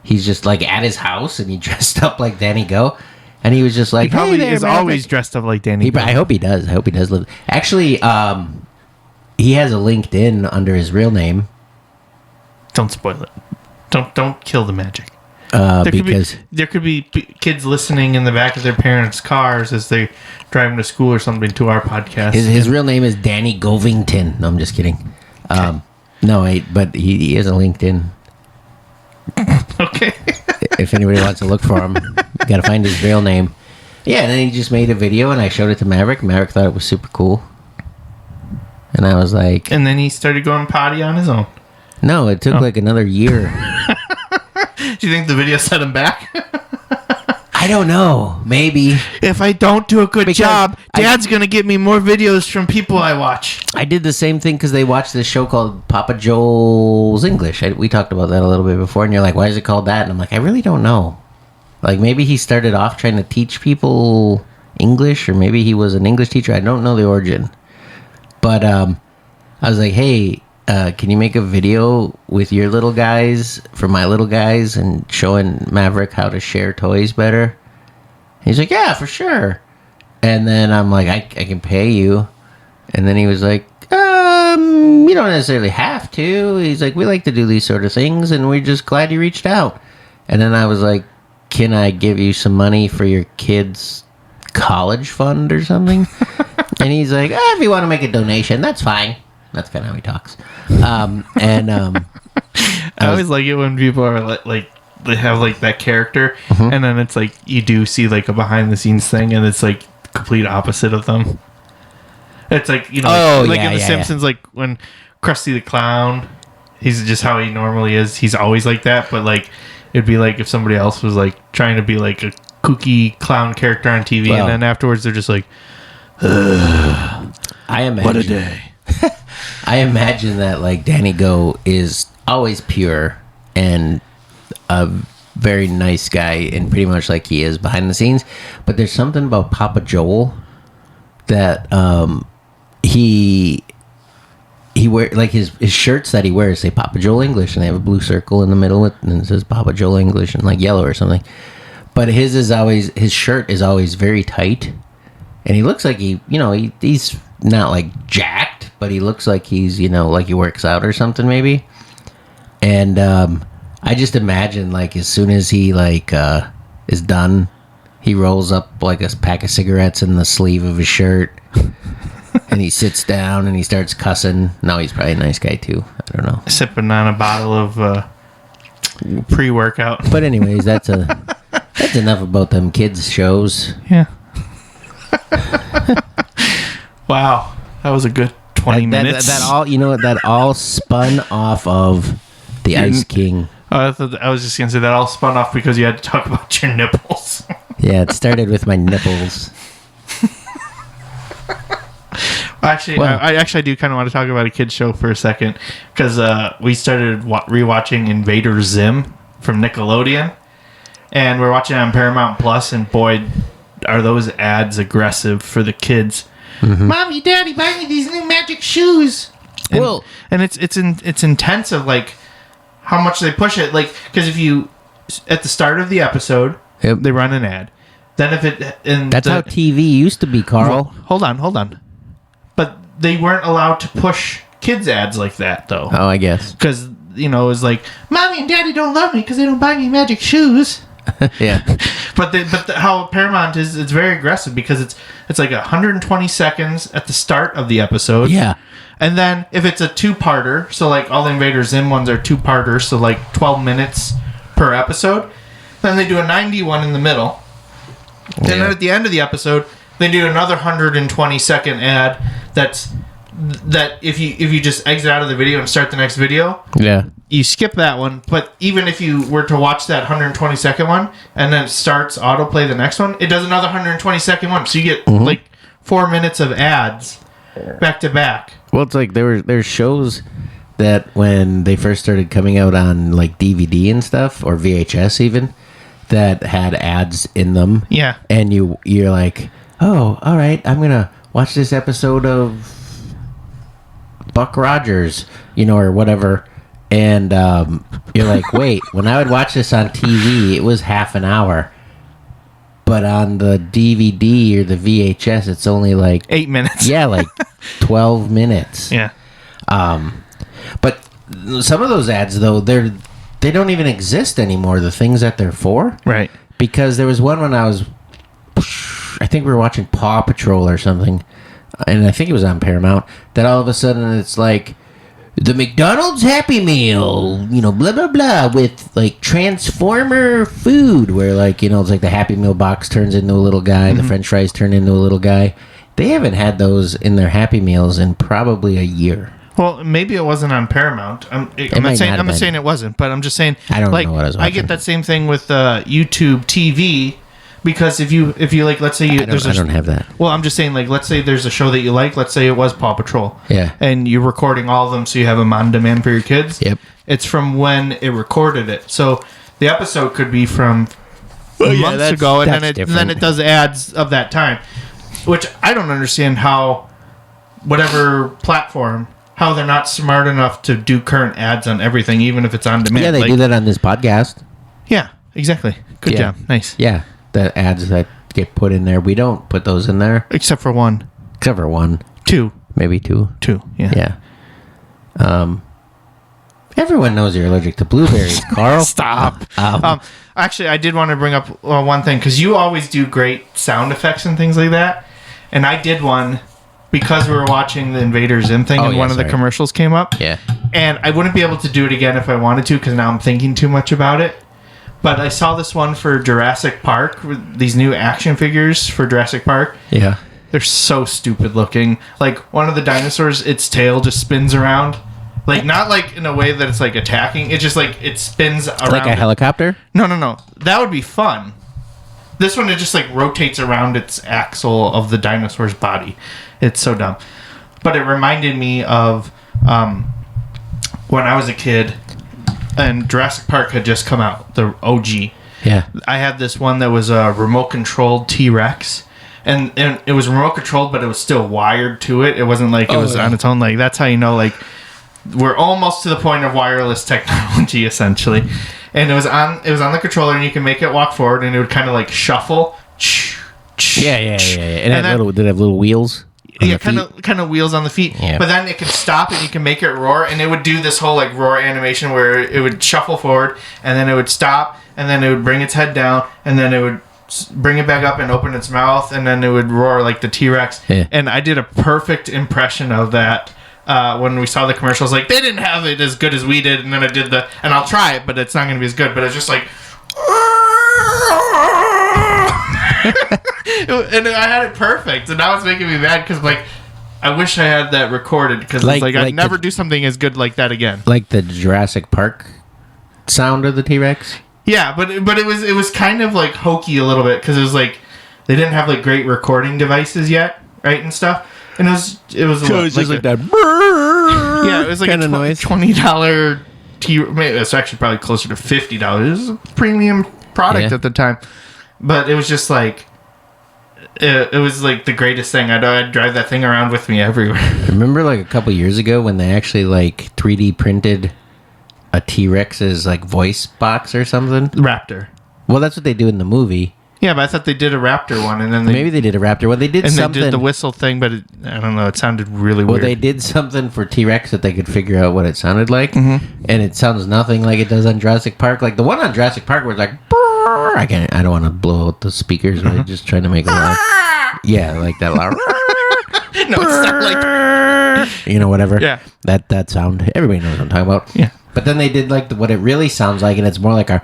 he's just like at his house, and he dressed up like Danny Go, and he was just like, He probably hey there, is Maverick. always dressed up like Danny Go. I hope he does. Live. Actually, he has a LinkedIn under his real name. Don't spoil it. Don't kill the magic. Because there could be kids listening in the back of their parents' cars as they drive them to school or something to our podcast. his real name is Danny Govington. No, I'm just kidding. But he has a LinkedIn. Okay. If anybody wants to look for him, you got to find his real name. Yeah, and then he just made a video, and I showed it to Maverick. Maverick thought it was super cool, and I was like, And then he started going potty on his own. no, it took like another year. Do you think the video set him back? I don't know. Maybe. If I don't do a good Because job, Dad's going to give me more videos from people I watch. I did the same thing because they watched this show called Papa Joel's English. We talked about that a little bit before, and you're like, why is it called that? And I'm like, I really don't know. Like, maybe he started off trying to teach people English, or maybe he was an English teacher. I don't know the origin. But I was like, hey, can you make a video with your little guys for my little guys and showing Maverick how to share toys better? He's like, yeah, for sure. And then I'm like, I can pay you. And then he was like, you don't necessarily have to. He's like, we like to do these sort of things, and we're just glad you reached out. And then I was like, can I give you some money for your kids' college fund or something? And he's like, if you want to make a donation, that's fine. That's kind of how he talks. I always like it when people are like they have like that character, and then it's like you do see like a behind the scenes thing, and it's like complete opposite of them. It's like, you know, like in The Simpsons, like when Krusty the Clown, he's just how he normally is. He's always like that, but like it'd be like if somebody else was like trying to be like a kooky clown character on TV, and then afterwards they're just like, I imagine, what a day. I imagine that like Danny Go is always pure and a very nice guy, and pretty much like he is behind the scenes. But there's something about Papa Joel that he wear, like his shirts that he wears say Papa Joel English, and they have a blue circle in the middle and it says Papa Joel English in like yellow or something. But his shirt is always very tight, and he looks like he's not like jacked, but he looks like he's, like he works out or something maybe. And I just imagine like as soon as he like is done, he rolls up like a pack of cigarettes in the sleeve of his shirt, and he sits down and he starts cussing. No, he's probably a nice guy too. I don't know. Sipping on a bottle of pre-workout. But anyways, that's enough about them kids shows. Yeah. Wow, that was a good 20 minutes. That all spun off of the Ice King. I was just gonna say that all spun off because you had to talk about your nipples. Yeah, it started with my nipples. Actually, Well- I do kind of want to talk about a kid's show for a second because we started rewatching Invader Zim from Nickelodeon, and we're watching it on Paramount Plus, and boy, are those ads aggressive for the kids. Mommy, Daddy, buy me these new magic shoes. And, Well- and it's intense of like how much they push it. Like, because if you at the start of the episode, Yep. they run an ad. Then if it in That's how TV used to be, Carl. Hold on. But they weren't allowed to push kids ads like that though. Oh, I guess. Because, it was like, Mommy and Daddy don't love me because they don't buy me magic shoes. Yeah. But how Paramount is, it's very aggressive because it's like 120 seconds at the start of the episode. Yeah. And then if it's a two-parter, so like all the Invader Zim ones are two-parters, so like 12 minutes per episode. Then they do a 90 one in the middle. And then at the end of the episode, they do another 120-second ad that if you just exit out of the video and start the next video, Yeah. you skip that one. But even if you were to watch that 120-second one and then it starts autoplay the next one, it does another 120-second one. So you get like 4 minutes of ads back to back. Well, it's like there's shows that when they first started coming out on like DVD and stuff, or VHS even, that had ads in them. Yeah. And you're like, oh, all right, I'm gonna watch this episode of Buck Rogers, or whatever. And you're like, wait, when I would watch this on TV, it was half an hour. But on the DVD or the VHS, it's only like 8 minutes. yeah, like 12 minutes. Yeah. But some of those ads, though, they don't even exist anymore, the things that they're for. Right. Because there was one when I think we were watching Paw Patrol or something, and I think it was on Paramount, that all of a sudden it's like, the McDonald's Happy Meal, blah, blah, blah, with, like, Transformer food, where, like, it's like the Happy Meal box turns into a little guy, the French fries turn into a little guy. They haven't had those in their Happy Meals in probably a year. Well, maybe it wasn't on Paramount. I'm might not not saying have been. it wasn't, but I'm just saying. I don't like, know what I was I watching. get that same thing with YouTube TV, because if you like, let's say I don't have that. Well, I'm just saying, like, let's say there's a show that you like. Let's say it was Paw Patrol. Yeah. And you're recording all of them, so you have them on demand for your kids. Yep. It's from when it recorded it. So the episode could be from months ago, and then different. it does ads of that time, which I don't understand how whatever platform, how they're not smart enough to do current ads on everything, even if it's on demand. Yeah, they do that on this podcast. Yeah, exactly. Good Yeah. job. Nice. Yeah, the ads that get put in there, we don't put those in there, Except for one. except for one, Two. maybe two. Yeah. Yeah. Everyone knows you're allergic to blueberries, Carl. Stop. Um, Actually, I did want to bring up one thing, because you always do great sound effects and things like that. And I did one because we were watching the Invader Zim thing, and one of the commercials came up. Yeah. And I wouldn't be able to do it again if I wanted to, because now I'm thinking too much about it. But I saw this one for Jurassic Park, with these new action figures for Jurassic Park. Yeah. They're so stupid looking. Like, one of the dinosaurs, its tail just spins around. Like, not like in a way that it's like attacking. It's just like it spins around. Like a helicopter? No. That would be fun. This one, it just like rotates around its axle of the dinosaur's body. It's so dumb. But it reminded me of when I was a kid and Jurassic Park had just come out, the OG. Yeah. I had this one that was a remote-controlled T-Rex. And it was remote-controlled, but it was still wired to it. It wasn't like it was on its own. Like, that's how you know, like, we're almost to the point of wireless technology, essentially. And it was on the controller, and you can make it walk forward, and it would kind of like shuffle. Yeah. And did it have little wheels? Yeah, kind of wheels on the feet. Yeah. But then it could stop, and you can make it roar, and it would do this whole like roar animation where it would shuffle forward, and then it would stop, and then it would bring its head down, and then it would bring it back up and open its mouth, and then it would roar like the T-Rex. Yeah. And I did a perfect impression of that. When we saw the commercials, like, they didn't have it as good as we did, and then I did and I'll try it, but it's not going to be as good, but it's just like, and I had it perfect, and now it's making me mad, because, like, I wish I had that recorded, because it's like I'd never do something as good like that again. Like the Jurassic Park sound of the T-Rex? Yeah, but it was kind of, like, hokey a little bit, because it was, like, they didn't have, like, great recording devices yet, right, and stuff. And it was So it's just like that. Yeah, it was like kind a of noise. $20 it's actually probably closer to $50. It was a premium product at the time. But it was just like it was like the greatest thing. I'd drive that thing around with me everywhere. Remember like a couple years ago when they actually like 3D printed a T-Rex's like voice box or something? Raptor. Well, that's what they do in the movie. Yeah, but I thought they did a Raptor one, and then Maybe they did a Raptor. Well, they did something. They did the whistle thing, but I don't know. It sounded really weird. Well, they did something for T-Rex that they could figure out what it sounded like, and it sounds nothing like it does on Jurassic Park. Like the one on Jurassic Park was like, "Brrr." I don't want to blow out the speakers. I'm just trying to make it loud. Yeah, like that loud. No, it's not like You know, whatever. Yeah. That sound. Everybody knows what I'm talking about. Yeah. But then they did like what it really sounds like, and it's more like a.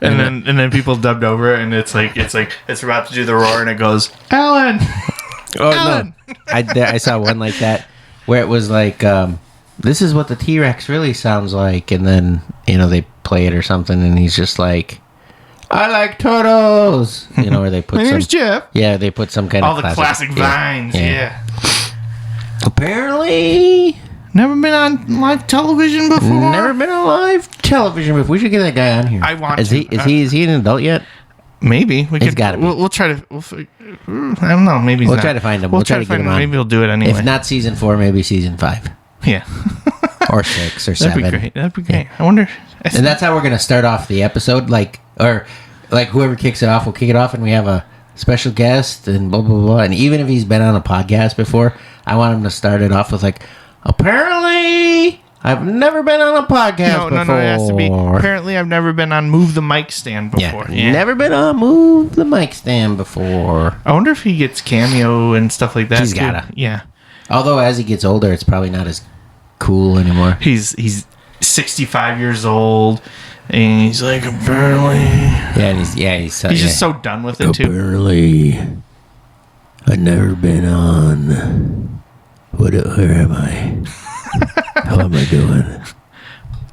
And then people dubbed over it, and it's about to do the roar, and it goes, Alan. Oh Alan! no! I saw one like that where it was like, "This is what the T-Rex really sounds like," and then they play it or something, and he's just like, "I like turtles," where they put My name's Jeff. Yeah, they put some kind All of the classic vines. Yeah. Apparently, Never been on live television before. never been on live television before. We should get that guy on here. I want Is to. Is he an adult yet? Maybe we He's could. gotta be. We'll try to. I don't know. Maybe We'll try to find him. We'll try to get him on. Maybe we'll do it anyway. If not season 4, maybe season 5 yeah, or 6 or 7. that'd be great. That'd be great. I wonder. And that's how we're gonna start off the episode. Like whoever kicks it off will kick it off, and we have a special guest and blah blah blah. And even if he's been on a podcast before, I want him to start it off with like, apparently I've never been on a podcast before. No. It has to be. Apparently, I've never been on Move the Mic Stand before. Yeah. Never been on Move the Mic Stand before. I wonder if he gets cameo and stuff like that. He's too. gotta. Yeah. Although as he gets older, it's probably not as cool anymore. He's 65 years old, and he's like, apparently. Yeah, and he's just so done with it too. Apparently, I've never been on. Where am I? How am I doing?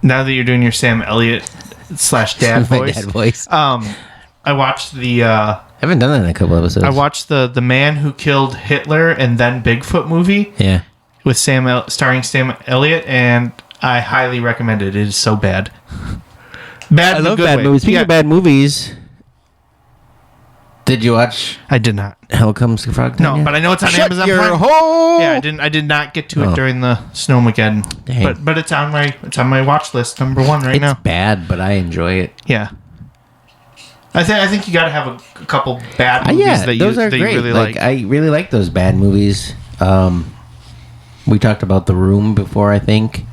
Now that you're doing your Sam Elliott / dad My voice, dad voice. I watched the. I haven't done that in a couple episodes. I watched the Man Who Killed Hitler and Then Bigfoot movie. Yeah. With starring Sam Elliott, and I highly recommend it. It is so bad. Bad. I in a love good bad way. movies. Speaking Yeah. of bad movies, did you watch I did not. Hell Comes to Frogtown? No, yet? but I know it's on Shut Amazon your Prime. hole! Yeah, I did not get to it during the Snowmageddon. Dang. But it's on my watch list number 1 right It's now. bad, but I enjoy it. Yeah. I think you got to have a couple bad movies that those are you great. really like. I really like those bad movies. We talked about The Room before, I think,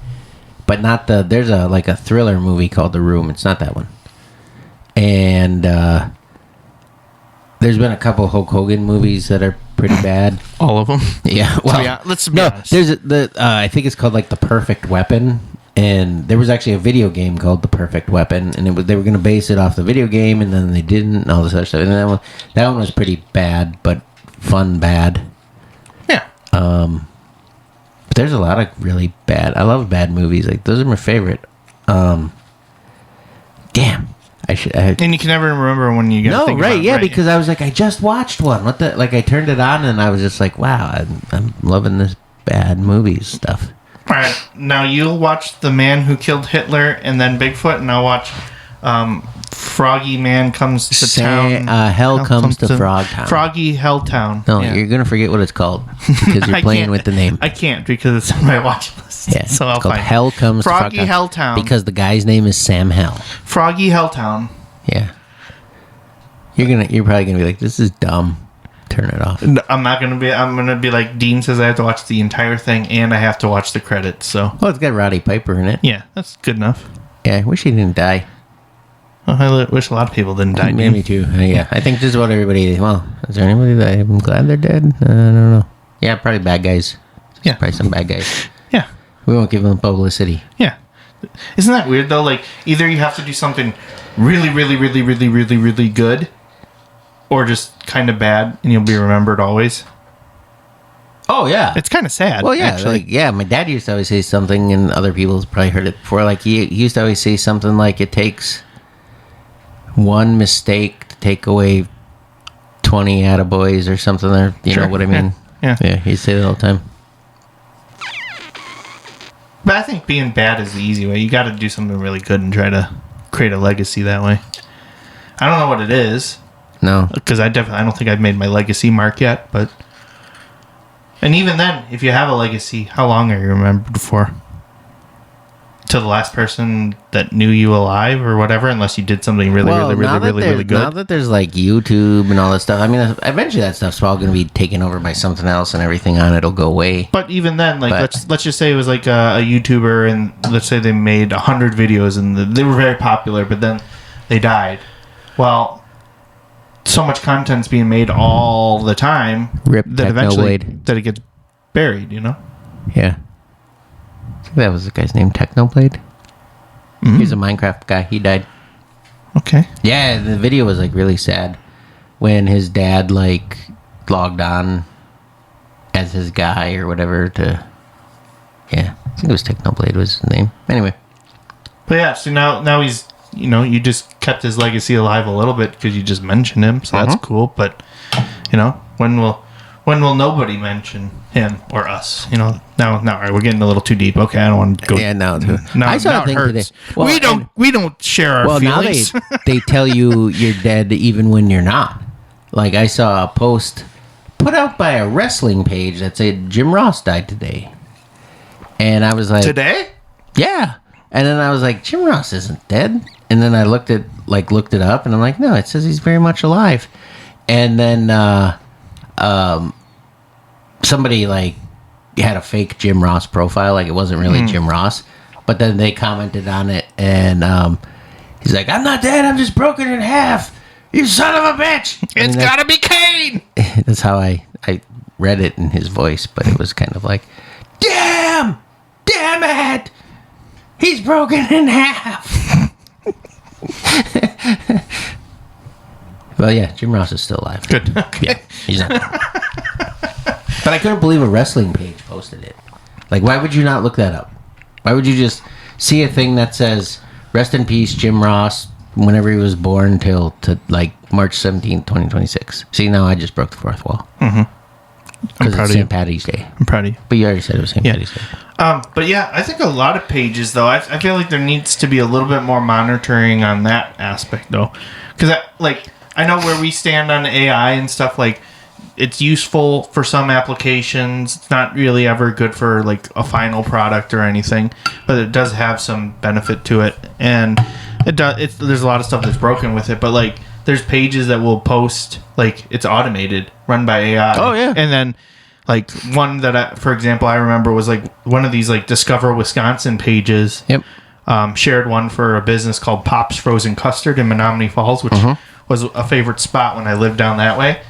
but not the. There's a thriller movie called The Room. It's not that one. And there's been a couple Hulk Hogan movies that are pretty bad. All of them. Yeah, well, let's be honest. There's I think it's called like The Perfect Weapon, and there was actually a video game called The Perfect Weapon, and they were going to base it off the video game, and then they didn't, and all this other stuff. And that one was pretty bad, but fun bad. Yeah. But there's a lot of really bad. I love bad movies. Like those are my favorite. Damn. And you can never remember when you got to think about it. Yeah, because I was like, I just watched one. What the? Like, I turned it on and I was just like, wow, I'm loving this bad movies stuff. All right, now you'll watch The Man Who Killed Hitler and Then Bigfoot, and I'll watch Froggy Man Comes to Town. Hell Comes to Frogtown. Froggy Helltown. No, Yeah. you're gonna forget what it's called because you're playing with the name. I can't because it's on my watch list. Yeah, so I'll it's called find Hell Comes Froggy to Frogtown Helltown. because the guy's name is Sam Hell. Froggy Helltown. Yeah, you're probably gonna be like, this is dumb. Turn it off. I'm not gonna be. I'm gonna be like Dean says. I have to watch the entire thing, and I have to watch the credits. So Well, it's got Roddy Piper in it. yeah, that's good enough. Yeah, I wish he didn't die. Well, I wish a lot of people didn't die. Yeah, me too. Yeah, I think this is what everybody. Well, is there anybody that I'm glad they're dead? I don't know. Yeah, probably bad guys. Yeah. Probably some bad guys. Yeah, We won't give them publicity. yeah. Isn't that weird though? Like either you have to do something really, really, really, really, really, really good, or just kind of bad, and you'll be remembered always. Oh yeah. It's kind of sad. Well, yeah, actually. my dad used to always say something, and other people's probably heard it before. Like he used to always say something like, "It takes one mistake take away 20 attaboys or something there. You know what I mean? Yeah. He'd say that all the time. But I think being bad is the easy way. You got to do something really good and try to create a legacy that way. I don't know what it is. No. Because I don't think I've made my legacy mark yet. But and even then, if you have a legacy, how long are you remembered for? To the last person that knew you alive or whatever, unless you did something really good. Now that there's like YouTube and all that stuff, I mean, eventually that stuff's all going to be taken over by something else, and everything on it'll go away. But even then, like let's just say it was like a YouTuber, and let's say they made 100 videos, and they were very popular, but then they died. Well, so much content's being made all the time that eventually that it gets buried. You know? Yeah. I think that was the guy's name, Technoblade. Mm-hmm. He's a Minecraft guy. He died. Okay. Yeah, the video was like really sad when his dad like logged on as his guy or whatever to. Yeah, I think it was Technoblade was his name. Anyway. But yeah, so now he's you just kept his legacy alive a little bit because you just mentioned him, so that's cool. But when will nobody mention him or us? Now, all right, we're getting a little too deep. Okay, I don't want to go. Yeah, no, too. I saw a thing today. Well, we don't share our feelings. Now they tell you you're dead even when you're not. Like I saw a post put out by a wrestling page that said Jim Ross died today, and I was like, today? Yeah, and then I was like, Jim Ross isn't dead. And then I looked it up, and I'm like, no, it says he's very much alive. And then somebody like had a fake Jim Ross profile, like it wasn't really Jim Ross, but then they commented on it, and he's like, I'm not dead, I'm just broken in half, you son of a bitch. It's gotta be Kane. That's how I read it in his voice, but it was kind of like, damn it, he's broken in half. Well, yeah, Jim Ross is still alive. Good. Okay. Yeah, he's not. But I couldn't believe a wrestling page posted it. Like, why would you not look that up? Why would you just see a thing that says, rest in peace, Jim Ross, whenever he was born to March 17th, 2026. See, now I just broke the fourth wall. Mm-hmm. Because it's St. Patty's Day. I'm proud of you. But you already said it was St. Patty's Day. But yeah, I think a lot of pages, though, I feel like there needs to be a little bit more monitoring on that aspect, though. Because, I know where we stand on AI and stuff, like, it's useful for some applications. It's not really ever good for, like, a final product or anything. But it does have some benefit to it. And there's a lot of stuff that's broken with it. But, like, there's pages that will post, like, it's automated, run by AI. Oh, yeah. And then, like, one that, for example, I remember was, like, one of these, like, Discover Wisconsin pages. Yep. Shared one for a business called Pop's Frozen Custard in Menominee Falls, which was a favorite spot when I lived down that way.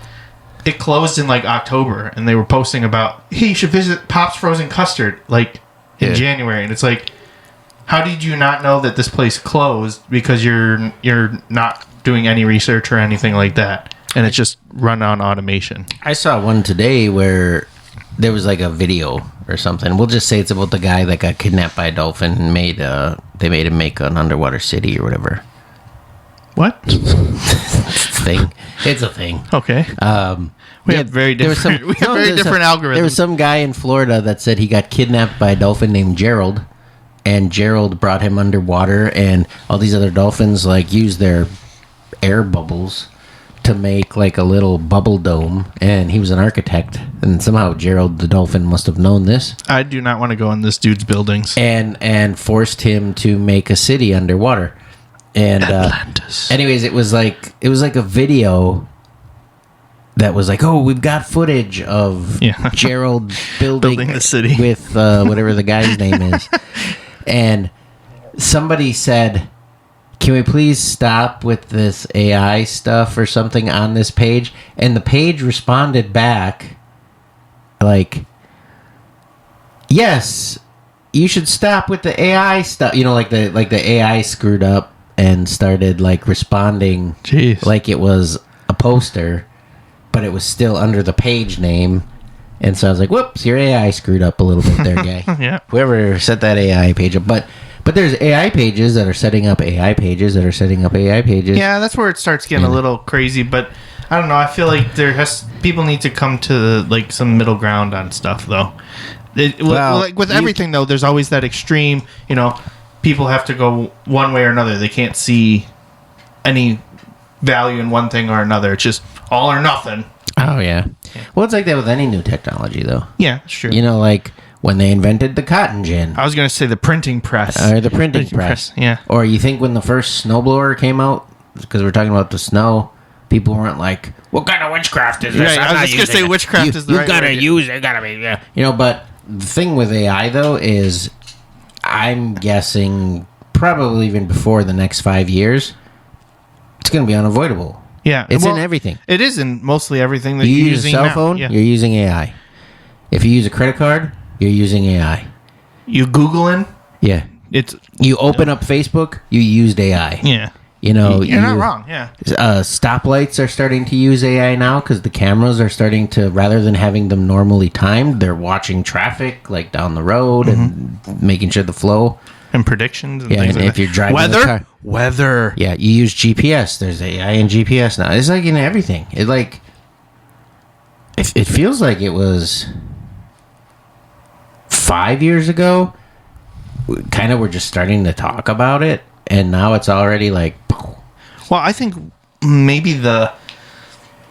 It closed in, like, October, and they were posting about, hey, you should visit Pop's Frozen Custard, like, in January. And it's like, how did you not know that this place closed because you're not doing any research or anything like that? And it's just run on automation. I saw one today where there was like a video or something. We'll just say it's about the guy that got kidnapped by a dolphin and they made him make an underwater city or whatever. What? It's a thing. Okay. We have very different algorithms. There was some guy in Florida that said he got kidnapped by a dolphin named Gerald, and Gerald brought him underwater, and all these other dolphins like used their air bubbles to make like a little bubble dome, and he was an architect, and somehow Gerald the dolphin must have known this. I do not want to go in this dude's buildings. And forced him to make a city underwater. And Atlantis. Anyways, it was like a video that was like, oh, we've got footage of Gerald building the city with whatever the guy's name is. And somebody said, can we please stop with this AI stuff or something on this page? And the page responded back like, yes, you should stop with the AI stuff. Like the AI screwed up and started like responding like it was a poster, but it was still under the page name. And so I was like, whoops, your AI screwed up a little bit there, guy. Yeah. Whoever set that AI page up. But But there's AI pages that are setting up AI pages that are setting up AI pages. Yeah, that's where it starts getting a little crazy. But I don't know. I feel like people need to come to like some middle ground on stuff, though. Like with everything, though, there's always that extreme. You know, people have to go one way or another. They can't see any value in one thing or another. It's just all or nothing. Oh yeah. Well, it's like that with any new technology, though. Yeah, that's true. You know, like when they invented the cotton gin. I was going to say the printing press. Or the printing press. Yeah. Or you think when the first snowblower came out, because we're talking about the snow, people weren't like, what kind of witchcraft is this? Right, I was just going to say witchcraft is the right gotta word. use it. Gotta be, yeah. You know, but the thing with AI, though, is I'm guessing probably even before the next 5 years, it's going to be unavoidable. Yeah. It's in everything. It is in mostly everything that You you're use a using cell now. phone, Yeah. you're using AI. If you use a credit card, you're using AI. You Googling, Yeah. it's... You open up Facebook, you used AI. Yeah. You know, You're not wrong, yeah. Stoplights are starting to use AI now because the cameras are starting to, rather than having them normally timed, they're watching traffic like down the road and making sure the flow. And predictions and Yeah, things and like if you're that. driving the car- Weather. Yeah, you use GPS. There's AI in GPS now. It's like in everything. It like it feels like it was 5 years ago. Kind of, we're just starting to talk about it, and now it's already like. Well, I think maybe the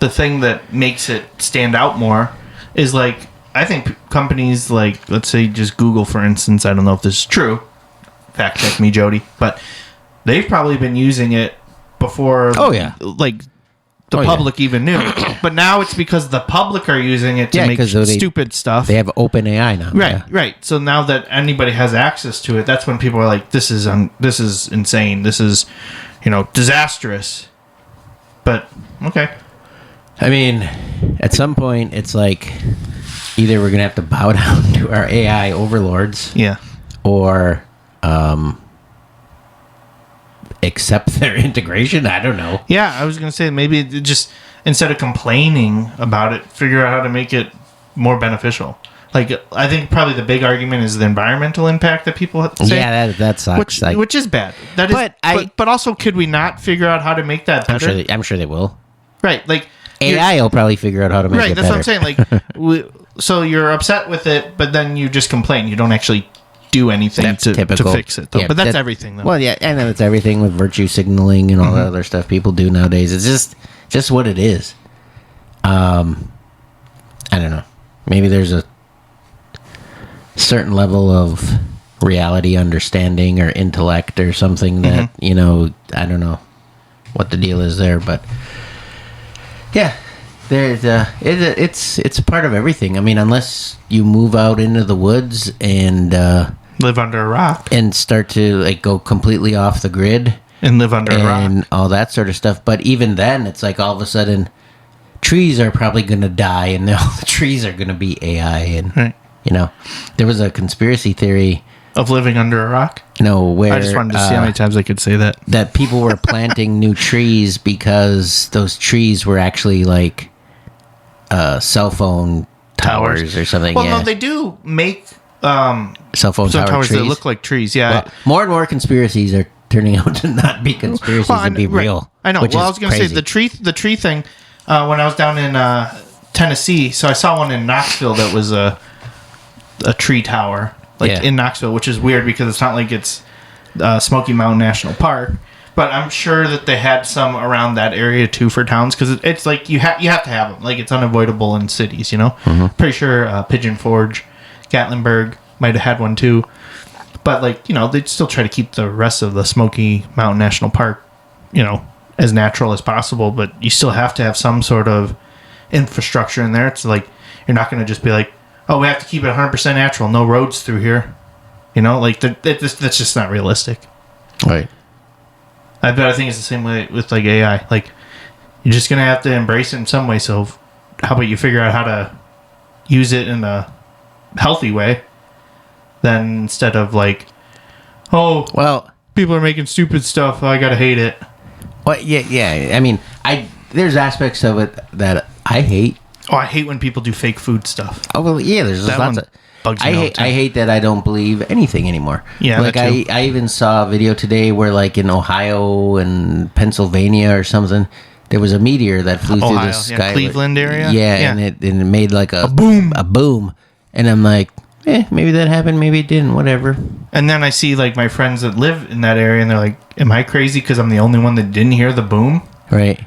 thing that makes it stand out more is like, I think companies like, let's say just Google, for instance, I don't know if this is true, fact check me, Jody, but they've probably been using it before like the public even knew. But now it's because the public are using it to make stupid stuff. They have open AI now. Right. So now that anybody has access to it, that's when people are like, this is insane. This is, disastrous. But okay. I mean, at some point, it's like either we're gonna have to bow down to our AI overlords, or accept their integration. I don't know. Yeah, I was gonna say maybe just instead of complaining about it, figure out how to make it more beneficial. Like, I think probably the big argument is the environmental impact that people say. Yeah, that sucks. Which is bad. That is, but also, could we not figure out how to make that better? I'm sure they will. Right, like AI will probably figure out how to make it better. Right, that's what I'm saying. Like, so you're upset with it, but then you just complain. You don't actually do anything to fix it, though. Yeah, but that's everything, though. Well, yeah, and then it's everything with virtue signaling and all that other stuff people do nowadays. It's just what it is. I don't know. Maybe there's a certain level of reality understanding or intellect or something that, I don't know what the deal is there, but yeah, there's it's a part of everything. I mean, unless you move out into the woods and live under a rock and start to like go completely off the grid and live under a rock and all that sort of stuff. But even then, it's like all of a sudden trees are probably going to die and all the trees are going to be AI. And there was a conspiracy theory of living under a rock. Where I just wanted to see how many times I could say that people were planting new trees because those trees were actually like cell phone towers or something. Well, no, they do make cell phone towers that look like trees. Yeah, well, more and more conspiracies are turning out to not be conspiracies and be real. I know. Well, I was going to say the tree thing. When I was down in Tennessee, so I saw one in Knoxville that was a tree tower, in Knoxville, which is weird because it's not like it's Smoky Mountain National Park. But I'm sure that they had some around that area too for towns because it's like you have to have them. Like, it's unavoidable in cities, Pretty sure Pigeon Forge, Gatlinburg might have had one too. But they'd still try to keep the rest of the Smoky Mountain National Park, as natural as possible. But you still have to have some sort of infrastructure in there. It's like you're not going to just be like, oh, we have to keep it 100% natural. No roads through here. That's just not realistic. Right. I think it's the same way with like AI. Like, you're just gonna have to embrace it in some way. So, how about you figure out how to use it in a healthy way, then instead of like, oh, well, people are making stupid stuff. I gotta hate it. Well, yeah. I mean, there's aspects of it that I hate. Oh, I hate when people do fake food stuff. Oh well, yeah. There's that lots one of bugs me all the time. I hate that I don't believe anything anymore. Yeah, like that too. I even saw a video today where like in Ohio and Pennsylvania or something, there was a meteor that flew through the sky. Cleveland area. Yeah, and it made like a boom. a boom, and I'm like, maybe that happened, maybe it didn't, whatever. And then I see like my friends that live in that area, and they're like, "Am I crazy because I'm the only one that didn't hear the boom?" Right.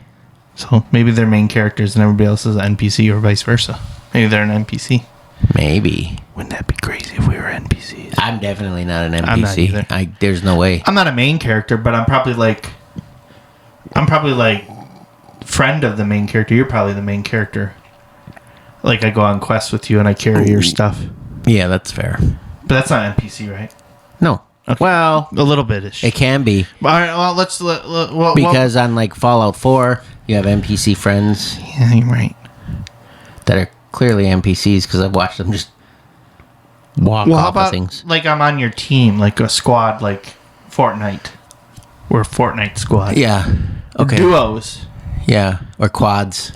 So maybe they're main characters and everybody else is an NPC, or vice versa. Maybe they're an NPC. Maybe. Wouldn't that be crazy if we were NPCs? I'm definitely not an NPC. I'm not either. There's no way. I'm not a main character, but I'm probably like friend of the main character. You're probably the main character. Like I go on quests with you and I carry your stuff. Yeah, that's fair. But that's not NPC, right? No. Okay. Well, a little bit-ish. it can be. All right, well, Because on like Fallout 4, you have NPC friends yeah, you're right. that are clearly NPCs because I've watched them just walk Well, how off of about things. like I'm on your team, like a squad, like Fortnite. We're a Fortnite squad. Yeah. Okay. Duos. Yeah. Or quads.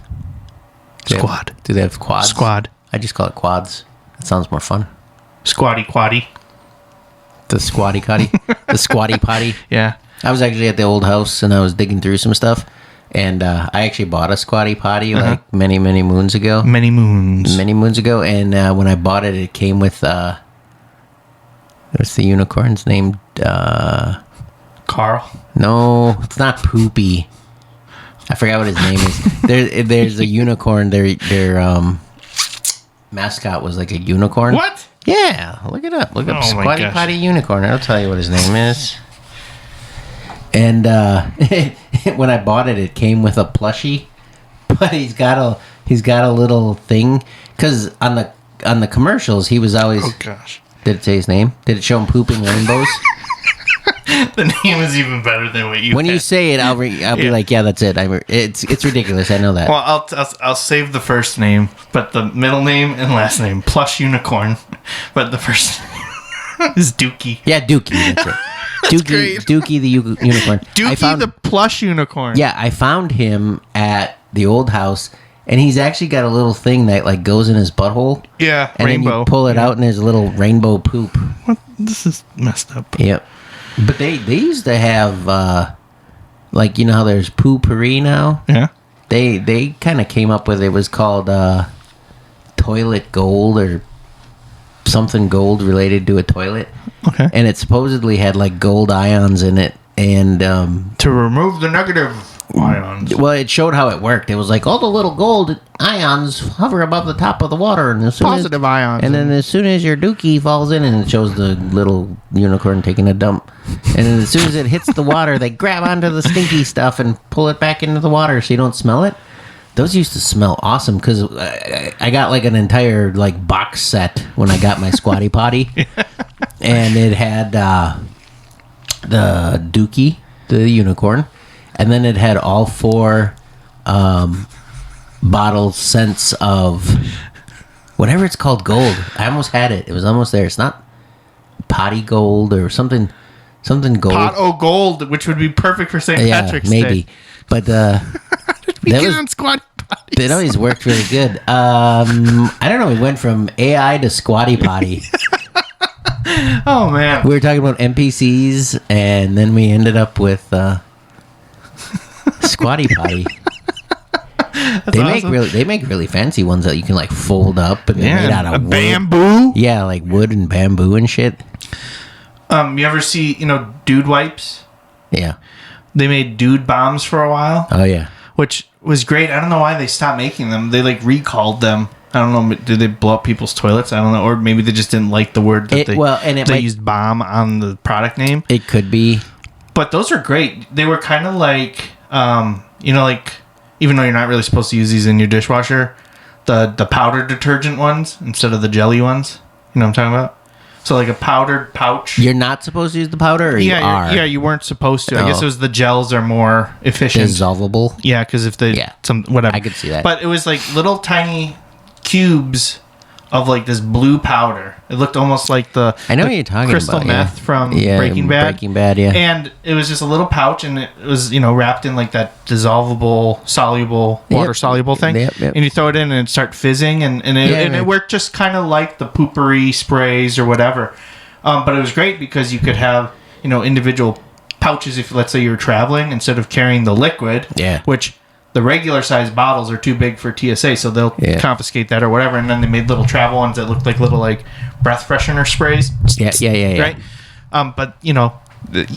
Squad. Do they have quads? Squad. I just call it quads. That sounds more fun. Squatty quaddy. The squatty potty. The squatty potty. Yeah. I was actually at the old house and I was digging through some stuff. And I actually bought a squatty potty like many, many moons ago. Many moons. Many moons ago. And when I bought it, it came with... what's the unicorn's name? Carl. No, it's not Poopy. I forgot what his name is. There's a unicorn. Their mascot was like a unicorn. What? Yeah, look it up. Look up Oh my Squatty gosh. Potty Unicorn. I'll tell you what his name is. And when I bought it, it came with a plushie, but he's got a little thing because on the commercials he was always. Oh gosh. Did it say his name? Did it show him pooping rainbows? The name is even better than what you. When you say it, I'll be like, yeah, that's it. It's ridiculous. I know that. Well, I'll save the first name, but the middle name and last name Plush Unicorn, but the first name is Dookie. Yeah, Dookie. That's it. great. Dookie the unicorn. Dookie the plush unicorn. Yeah, I found him at the old house, and he's actually got a little thing that like goes in his butthole. Yeah, and rainbow. then you pull it out, and there's a little rainbow poop. What? This is messed up. Yep. But they used to have like, you know how there's poo-pourri now? Yeah. They kind of came up with it was called toilet gold or something gold related to a toilet. Okay. And it supposedly had like gold ions in it, and To remove the negative ions. well, it showed how it worked. It was like all the little gold ions hover above the top of the water, and as soon Positive ions. and then as soon as your dookie falls in, and it shows the little unicorn taking a dump, and then as soon as it hits the water, they grab onto the stinky stuff and pull it back into the water so you don't smell it. Those used to smell awesome because I got like an entire like box set when I got my Squatty Potty, and it had the dookie, the unicorn, and then it had all 4 bottle scents of whatever it's called, gold. I almost had it. It was almost there. It's not potty gold or something gold. Pot o' gold, which would be perfect for St. Patrick's maybe. Day. But We that get was- on squad potties. it always worked really good. I don't know. We went from AI to Squatty Potty. Oh man. We were talking about NPCs, and then we ended up with Squatty Potty. They make really fancy ones that you can like fold up and they're made out of wood. bamboo. Yeah, like wood and bamboo and shit. You ever see dude wipes? Yeah. They made dude bombs for a while, Oh yeah. which was great. I don't know why they stopped making them. They like recalled them. I don't know. Did they blow up people's toilets? I don't know. Or maybe they just didn't like the word that they used bomb on the product name. It could be. But those are great. They were kind of like, like even though you're not really supposed to use these in your dishwasher, the powdered detergent ones instead of the jelly ones. You know what I'm talking about? So like a powdered pouch. You're not supposed to use the powder, or you are? Yeah, you weren't supposed to. I guess Oh. it was the gels are more efficient. Dissolvable. Yeah, because if they Yeah. whatever. I could see that. But it was like little tiny cubes of like this blue powder. It looked almost like I know what you're talking crystal about, meth from Breaking Bad. Breaking Bad, yeah. And it was just a little pouch, and it was, wrapped in like that dissolvable, water soluble thing. Yep. And you throw it in, and it start fizzing, and it worked just kind of like the poopery sprays or whatever. But it was great because you could have individual pouches if, let's say, you were traveling instead of carrying the liquid. Yeah. Which the regular size bottles are too big for TSA, so they'll confiscate that or whatever. And then they made little travel ones that looked like little like breath freshener sprays. Yeah. Right. But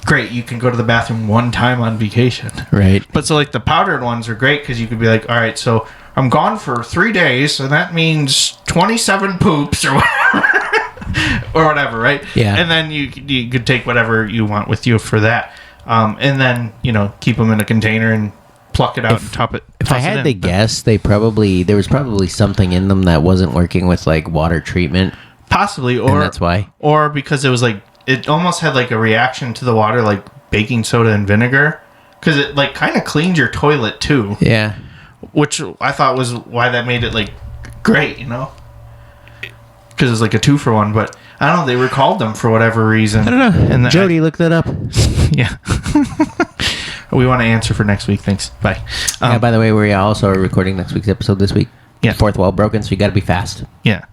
great, you can go to the bathroom one time on vacation. Right. But so like the powdered ones are great because you could be like, all right, so I'm gone for 3 days, so that means 27 poops or whatever. Or whatever, right? Yeah. And then you could take whatever you want with you for that. And then, keep them in a container and pluck it out and top it. If I had to guess, there was probably something in them that wasn't working with like water treatment. Possibly, or and that's why. Or because it was like, it almost had like a reaction to the water, like baking soda and vinegar. Because it like kind of cleaned your toilet too. Yeah. Which I thought was why that made it like great, Because it's like a 2-for-1, but I don't know, they recalled them for whatever reason. I don't know. And Jody, look that up. Yeah. We want to answer for next week. Thanks. Bye. By the way, we also are recording next week's episode this week. Yeah. Fourth wall broken, so you got to be fast. Yeah.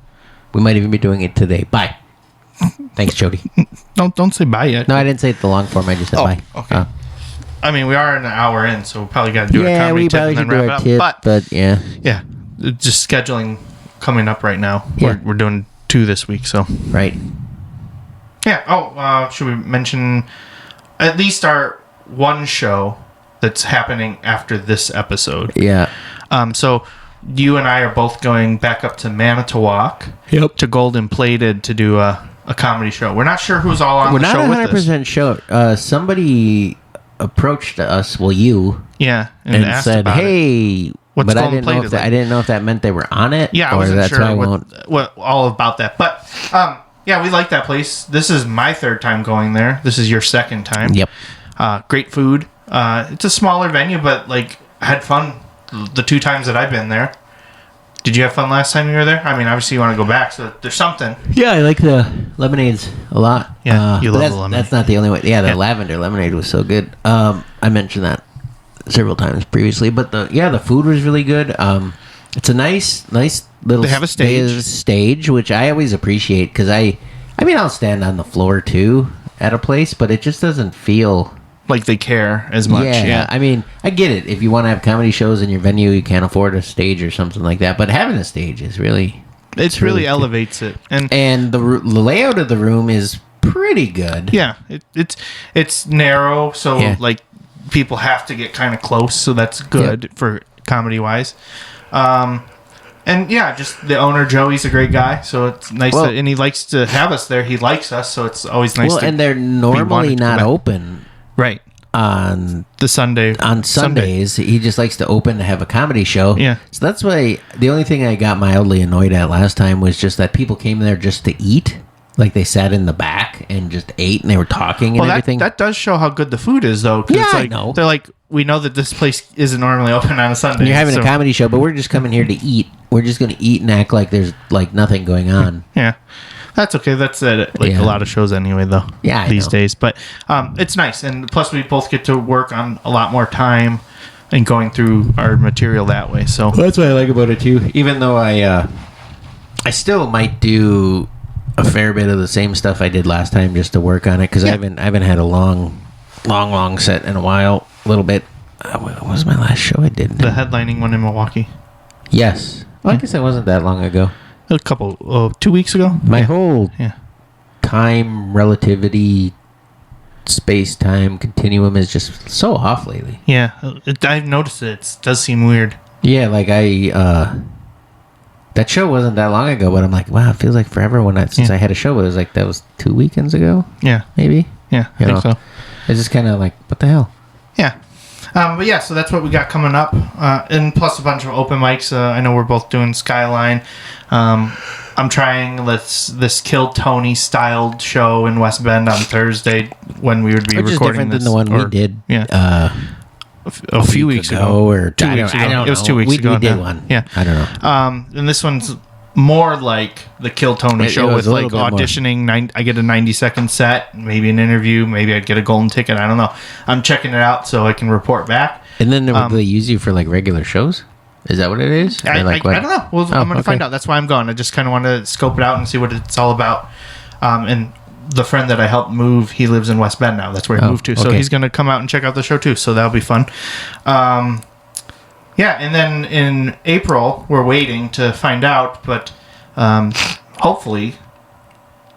We might even be doing it today. Bye. Thanks, Jody. Don't say bye yet. No, I didn't say it the long form. I just said bye. Okay. I mean, we are an hour in, so we probably got to do a comedy we tip probably and then should do wrap our it up. tip, but yeah. Yeah. Just scheduling coming up right now. Yeah. We're doing 2 this week, so. Right. Yeah. Should we mention at least our one show that's happening after this episode? Yeah. So you and I are both going back up to Manitowoc. Yep. To Golden Plated to do a comedy show. We're not sure who's all on the show with us. We're not 100% sure. Somebody approached us, you. Yeah. And asked said, about hey... What's but I Golden didn't know Plated if that, like? I didn't know if that meant they were on it. Yeah, I wasn't sure what all about that. But yeah, we like that place. This is my 3rd time going there. This is your 2nd time. Yep. Great food. It's a smaller venue, but like I had fun the 2 times that I've been there. Did you have fun last time you were there? I mean, obviously you want to go back, so there's something. Yeah, I like the lemonades a lot. Yeah, you love the lemonade. That's not the only way. Yeah, the lavender lemonade was so good. I mentioned that several times previously, but the food was really good. It's a nice little. They have a stage, which I always appreciate because I mean I'll stand on the floor too at a place, but it just doesn't feel like they care as much. Yeah. I mean, I get it. If you want to have comedy shows in your venue, you can't afford a stage or something like that. But having a stage is really... It really elevates it. And the layout of the room is pretty good. Yeah. It's narrow, so like people have to get kind of close, so that's good for comedy-wise. And yeah, just the owner, Joey's a great guy, so it's nice and he likes to have us there. He likes us, so it's always nice to... Well, and they're normally not open... Right. On Sundays, he just likes to open to have a comedy show. Yeah. So that's why the only thing I got mildly annoyed at last time was just that people came there just to eat. Like they sat in the back and just ate and they were talking and everything. That does show how good the food is, though. Yeah, it's like, I know. They're like, we know that this place isn't normally open on a Sunday. And you're having a comedy show, but we're just coming here to eat. We're just going to eat and act like there's like nothing going on. Yeah. That's okay. That's a lot of shows anyway, though. Yeah, these days. But it's nice, and plus we both get to work on a lot more time and going through our material that way. So that's what I like about it too. Even though I still might do a fair bit of the same stuff I did last time just to work on it because I haven't had a long set in a while. A little bit. What was my last show I did? The headlining one in Milwaukee. Yes. Well, I guess that wasn't that long ago. A couple, 2 weeks ago. My whole time relativity, space-time continuum is just so off lately. Yeah, I've noticed it. It does seem weird. Yeah, like that show wasn't that long ago, but I'm like, wow, it feels like forever since I had a show. But it was like that was 2 weekends ago. Yeah, maybe. Yeah, I think so. It's just kind of like, what the hell? Yeah. But yeah, so that's what we got coming up. And plus a bunch of open mics. I know we're both doing Skyline. I'm trying this Kill Tony styled show in West Bend on Thursday when we would be Which recording is different this. than the one we did. Yeah. A few weeks ago. Or 2 weeks ago. I don't know. It was 2 weeks ago. We did one. Yeah. I don't know. And this one's more like the Kill Tony show with like auditioning. I get a 90-second set, maybe an interview, maybe I'd get a golden ticket. I don't know. I'm checking it out so I can report back. And then would they use you for like regular shows? Is that what it is? I don't know. Well, I'm going to find out. That's why I'm going. I just kind of want to scope it out and see what it's all about. And the friend that I helped move, he lives in West Bend now. That's where he moved to. So he's going to come out and check out the show too. So that'll be fun. Yeah, and then in April, we're waiting to find out. But hopefully,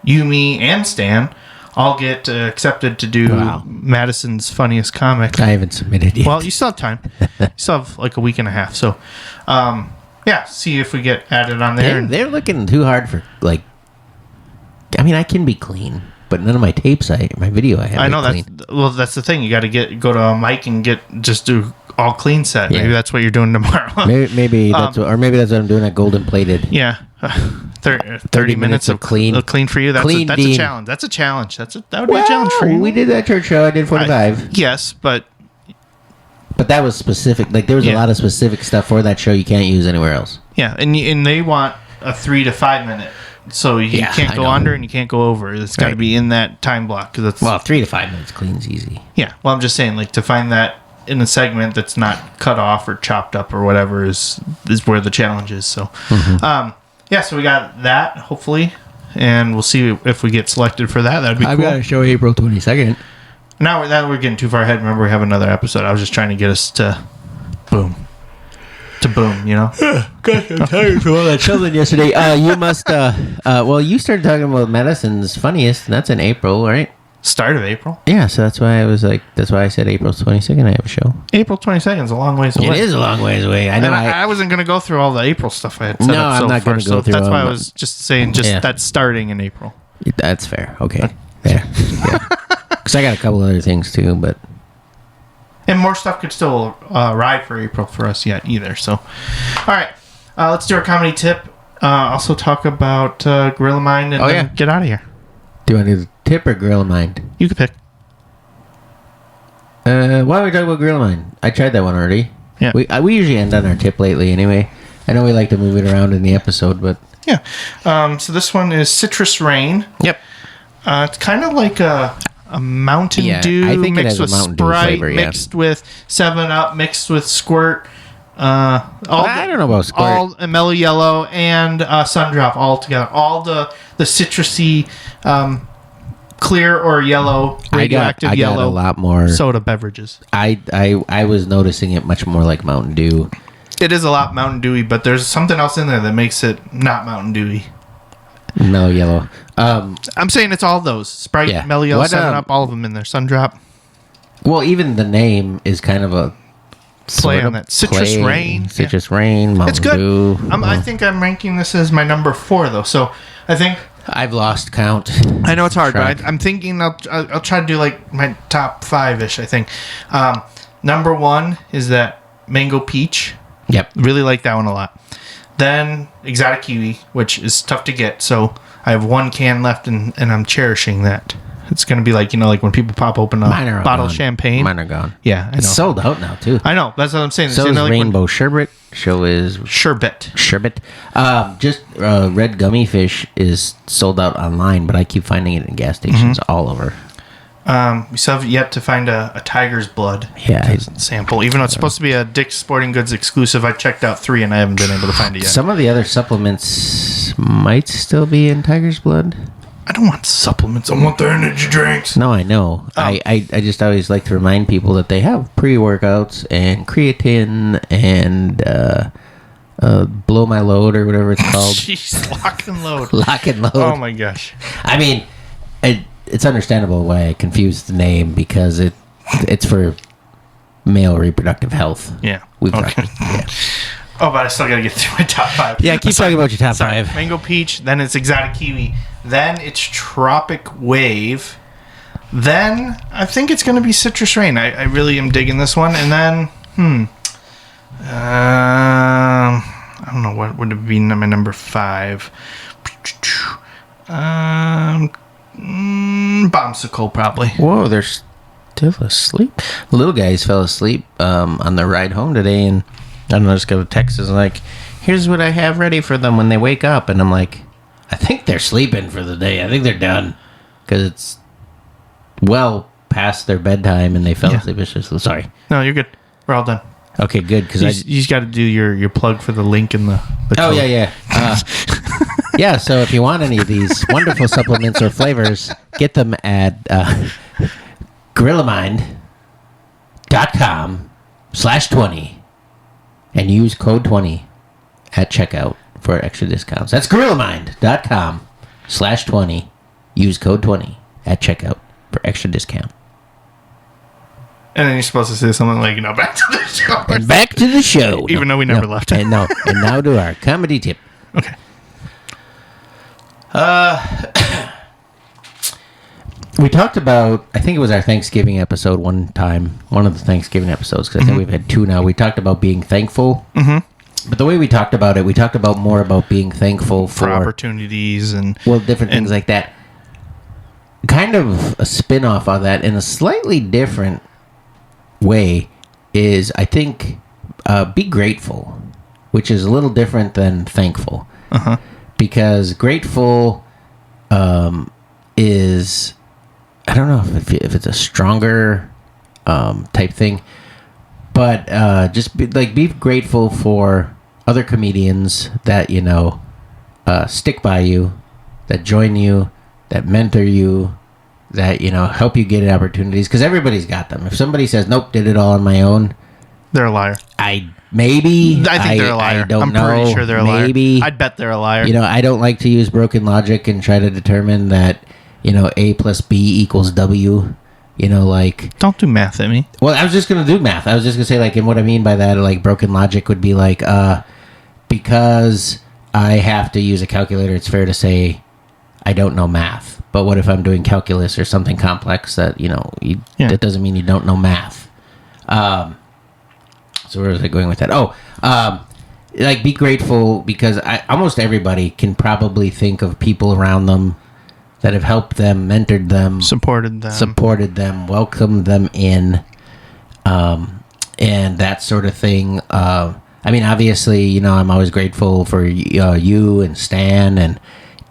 you, me, and Stan all get accepted to do Madison's Funniest Comic. I haven't submitted yet. Well, you still have time. You still have like a week and a half. So, yeah, see if we get added on there. They're looking too hard for, like, I mean, I can be clean, but none of my tapes, my video, I have. I know clean. that's the thing. You got to go to a mic and just do all clean set. Yeah. Maybe that's what you're doing tomorrow. maybe that's what I'm doing at Golden Plated. Yeah. 30 minutes of clean for you. That's a challenge. That would be a challenge for you. We did that church show. I did 45. Yes, but that was specific. Like there was a lot of specific stuff for that show you can't use anywhere else. Yeah, and they want a 3 to 5 minute. So you can't go under and you can't go over. It's got to be in that time block. 3 to 5 minutes clean's easy. Yeah. Well, I'm just saying, like, to find that in a segment that's not cut off or chopped up or whatever is where the challenge is. So, yeah, so we got that, hopefully, and we'll see if we get selected for that. That'd be cool. I've got a show April 22nd. Now we're getting too far ahead. Remember, we have another episode. I was just trying to get us to boom, you know? Gosh, I'm tired from all that chilling yesterday. You must, you started talking about Madison's Funniest, and that's in April, right? Start of April? Yeah, so that's why I said April 22nd I have a show. April 22nd is a long ways away. It is a long ways away. I know. I wasn't going to go through all the April stuff I had set up so I'm not far. Go so through that's why I was just saying that's starting in April. That's fair. Okay. Yeah. Because I got a couple other things too, but... And more stuff could still ride for April for us yet either. So, all right. Let's do our comedy tip. Also talk about Gorilla Mind and then get out of here. Do you want to do the tip or Gorilla Mind? You can pick. Why don't we talk about Gorilla Mind? I tried that one already. Yeah. We usually end on our tip lately anyway. I know we like to move it around in the episode, but... Yeah. So this one is Citrus Rain. Yep. It's kind of like a Mountain Dew I think mixed with Sprite, flavor, mixed with 7-Up, mixed with Squirt. I don't know about Squirt. All Mellow Yellow and Sundrop all together. All the citrusy, clear or yellow, radioactive yellow. I got a lot more soda beverages. I was noticing it much more like Mountain Dew. It is a lot Mountain Dewy, but there's something else in there that makes it not Mountain Dewy. Mellow Yellow. I'm saying it's all those. Sprite, Mellow Yellow, 7-Up, all of them in there. Sundrop. Well, even the name is kind of a play on that. Citrus Rain. Citrus Rain, Mountain It's good. Dew. I think I'm ranking this as my number 4, though. So I think... I've lost count. I know it's hard, but I'm thinking I'll try to do like my top 5-ish, I think. Number 1 is that Mango Peach. Yep. Really like that one a lot. Then Exotic Kiwi, which is tough to get. So I have 1 can left, and I'm cherishing that. It's going to be like, like when people pop open a bottle of champagne. Mine are gone. Yeah, I know. It's sold out now, too. I know. That's what I'm saying. So is like Rainbow Sherbet. Show is... Sherbet. Just Red Gummy Fish is sold out online, but I keep finding it in gas stations all over. We still have yet to find a tiger's blood sample. Even though it's supposed to be a Dick's Sporting Goods exclusive, I checked out 3 and I haven't been able to find it yet. Some of the other supplements might still be in tiger's blood. I don't want supplements. I want the energy drinks. No, I know. I just always like to remind people that they have pre-workouts and creatine and blow my load or whatever it's called. Jeez, lock and load. Lock and load. Oh my gosh. I mean, it's understandable why I confused the name because it's for male reproductive health. Yeah. Okay. Oh, but I still got to get through my top 5. Yeah, keep talking about your top 5. Mango Peach, then it's Exotic Kiwi, then it's Tropic Wave, then I think it's going to be Citrus Rain. I really am digging this one. And then, I don't know, what would it be my number 5? Bombsicle, probably. Whoa, they're still asleep. The little guys fell asleep on their ride home today, and I don't know, just got a text. It's like, here's what I have ready for them when they wake up. And I'm like, I think they're sleeping for the day. I think they're done. Because it's well past their bedtime and they fell asleep. It's just, sorry. No, you're good. We're all done. Okay, good. Because you just got to do your plug for the link in the oh, code. yeah. Yeah, so if you want any of these wonderful supplements or flavors, get them at GorillaMind.com/20 and use code 20 at checkout for extra discounts. That's GorillaMind.com/20. Use code 20 at checkout for extra discount. And then you're supposed to say something like, back to the show. And back to the show. Even though we never left. And now to our comedy tip. Okay. We talked about, I think it was our Thanksgiving episode one of the Thanksgiving episodes, because I think we've had two now. We talked about being thankful. Mm-hmm. But the way we talked about it, we talked about more about being thankful for opportunities and different things like that. Kind of a spin-off of that in a slightly different way is, I think, be grateful, which is a little different than thankful. Uh-huh. Because grateful is, I don't know if it's a stronger type thing, but just be grateful for other comedians that stick by you, that join you, that mentor you, that help you get opportunities, because everybody's got them. If somebody says nope, did it all on my own, they're a liar. I think they're a liar. I'm pretty sure they're a liar. I'd bet they're a liar. I don't like to use broken logic and try to determine that A plus B equals W. Don't do math at me. Well, I was just gonna do math. I was just gonna say, and what I mean by that, broken logic would be because I have to use a calculator, it's fair to say I don't know math. But what if I'm doing calculus or something complex that that doesn't mean you don't know math. So where was I going with that? Be grateful, because almost everybody can probably think of people around them that have helped them, mentored them, supported them, welcomed them in, and that sort of thing. Obviously, I'm always grateful for you and Stan and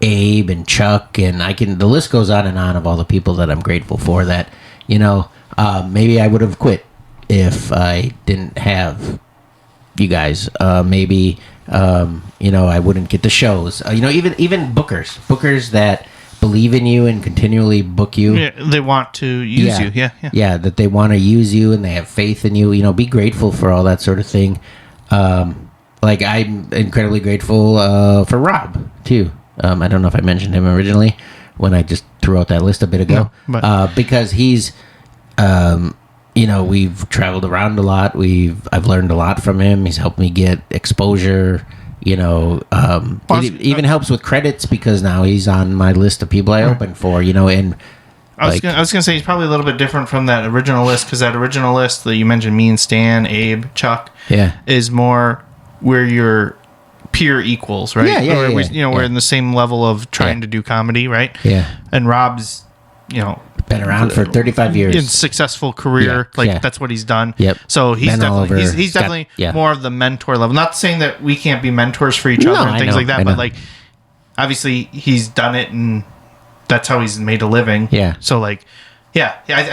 Abe and Chuck, and the list goes on and on of all the people that I'm grateful for that, maybe I would have quit if I didn't have you guys. I wouldn't get the shows. Even bookers that believe in you and continually book you. Yeah, they want to use you. Yeah, that they want to use you and they have faith in you. Be grateful for all that sort of thing. I'm incredibly grateful for Rob too. I don't know if I mentioned him originally when I just threw out that list a bit ago. No, but because he's, we've traveled around a lot. I've learned a lot from him. He's helped me get exposure. It even helps with credits, because now he's on my list of people I open for. And I was gonna say he's probably a little bit different from that original list, because that original list that you mentioned, me and Stan, Abe, Chuck, is more where you're peer equals, right? We're in the same level of trying to do comedy, right? Yeah. And Rob's, been around for 35 years. In successful career, that's what he's done. Yep. So he's definitely more of the mentor level. Not saying that we can't be mentors for each other and things like that, but obviously he's done it and that's how he's made a living. Yeah. So I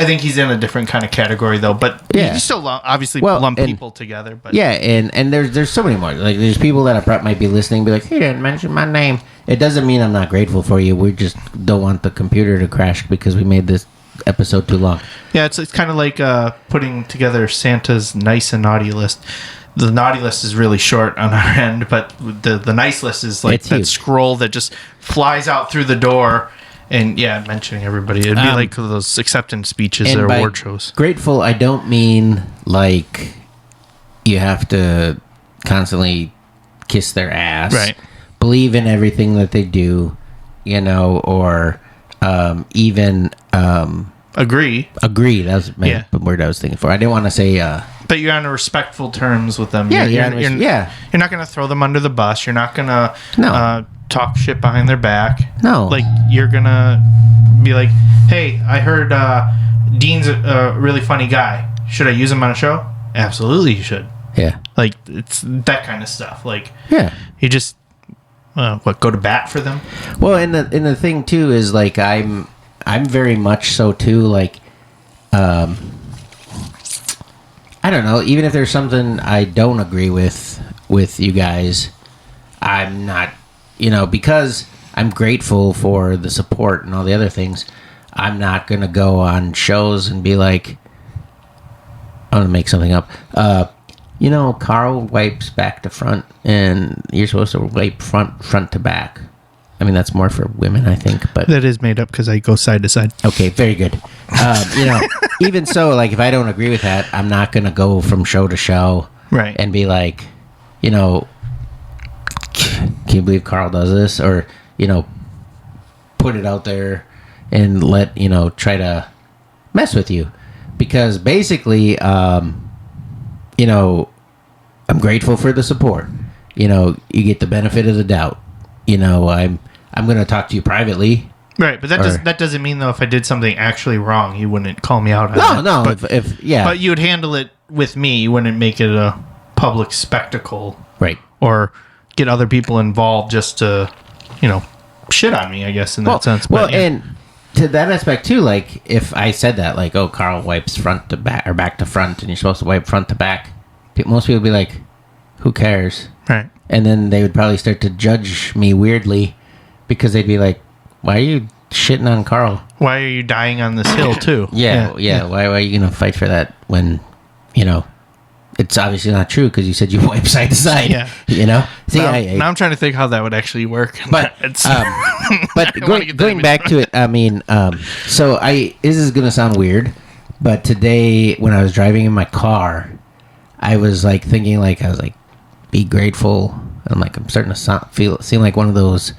think he's in a different kind of category though. But you still obviously lump people together. But and there's so many more. There's people that might be listening, be like, "He didn't mention my name." It doesn't mean I'm not grateful for you. We just don't want the computer to crash because we made this episode too long. Yeah, it's kind of like putting together Santa's nice and naughty list. The naughty list is really short on our end, but the nice list is that huge scroll that just flies out through the door. And mentioning everybody. It'd be like those acceptance speeches or award shows. Grateful, I don't mean you have to constantly kiss their ass. Right. Believe in everything that they do, or even agree. That was the word I was thinking for. I didn't want to say. But you're on respectful terms with them. Yeah, you're not going to throw them under the bus. You're not going to talk shit behind their back. No. You're going to be like, hey, I heard Dean's a really funny guy. Should I use him on a show? Absolutely, you should. Yeah. Like, it's that kind of stuff. Like, Yeah. you just, go to bat for them? Well, and the thing too is like I'm very much so too. Like, I don't know. Even if there's something I don't agree with you guys, I'm not, because I'm grateful for the support and all the other things. I'm not gonna go on shows and be like, I'm gonna make something up. Carl wipes back to front, and you're supposed to wipe front to back. I mean, that's more for women, I think. But That is made up because I go side to side. okay, very good. Even so, like if I don't agree with that, I'm not gonna go from show to show, Right. and be like, can you believe Carl does this? Or put it out there and try to mess with you, because basically, I'm grateful for the support. You get the benefit of the doubt. I'm going to talk to you privately. Right, but that doesn't mean, though, if I did something actually wrong, you wouldn't call me out on it. No, but, But you would handle it with me. You wouldn't make it a public spectacle. Right. Or get other people involved just to, shit on me, I guess, in that sense. But, and to that aspect, too, like, if I said that, like, oh, Carl wipes front to back, or back to front, and you're supposed to wipe front to back, most people would be like, who cares? Right. And then they would probably start to judge me weirdly, because they'd be like, why are you shitting on Carl? Why are you dying on this hill, too? Yeah. Why are you going to fight for that when, it's obviously not true, because you said you wipe side to side. Yeah. See, now I'm trying to think how that would actually work. But but going back to it, I mean, so this is gonna sound weird, but today when I was driving in my car, I was like thinking, like I was like, be grateful. I'm like, I'm starting to seem like one of those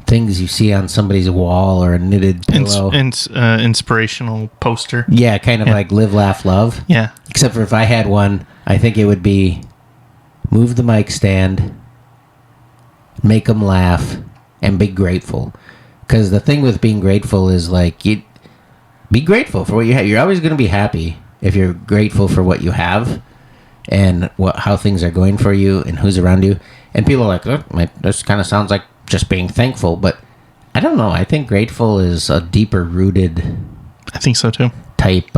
things you see on somebody's wall or a knitted pillow. Inspirational poster. Yeah, kind of like live, laugh, love. Yeah. Except for if I had one, I think it would be move the mic stand, make them laugh, and be grateful. Because the thing with being grateful is like, you be grateful for what you have. You're always going to be happy if you're grateful for what you have and how things are going for you and who's around you. And people are like, oh, this kind of sounds like just being thankful, but I don't know. I think grateful is a deeper rooted, I think so too, type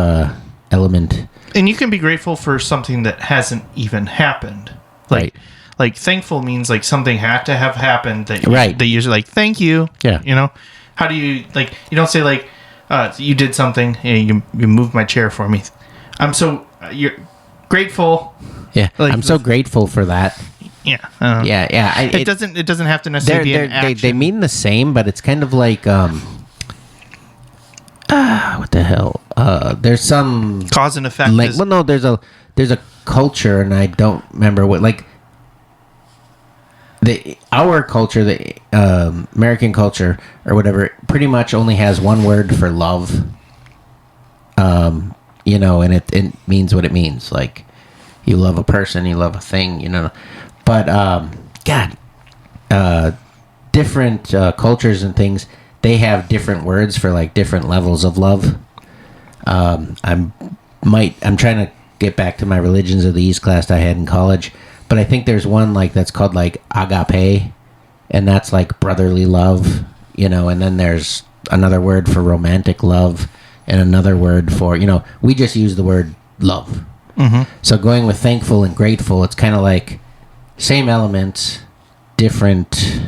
element. And you can be grateful for something that hasn't even happened. Right. Like thankful means like something had to have happened that Right. you're like, thank you. Yeah. How do you, like, you don't say like, you did something and you moved my chair for me. You're grateful. Yeah. Like, I'm so grateful for that. Yeah. Yeah. It doesn't have to necessarily be an action. They mean the same, but it's kind of like what the hell? There's some cause and effect. There's a culture, and I don't remember what. Like our culture, the American culture or whatever, pretty much only has one word for love. And it means what it means. Like you love a person, you love a thing, But different cultures and things, they have different words for like different levels of love. I'm trying to get back to my religions of the East class I had in college, but I think there's one like that's called like agape, and that's like brotherly love, and then there's another word for romantic love and another word for, we just use the word love. Mm-hmm. So going with thankful and grateful, it's kind of like same elements, different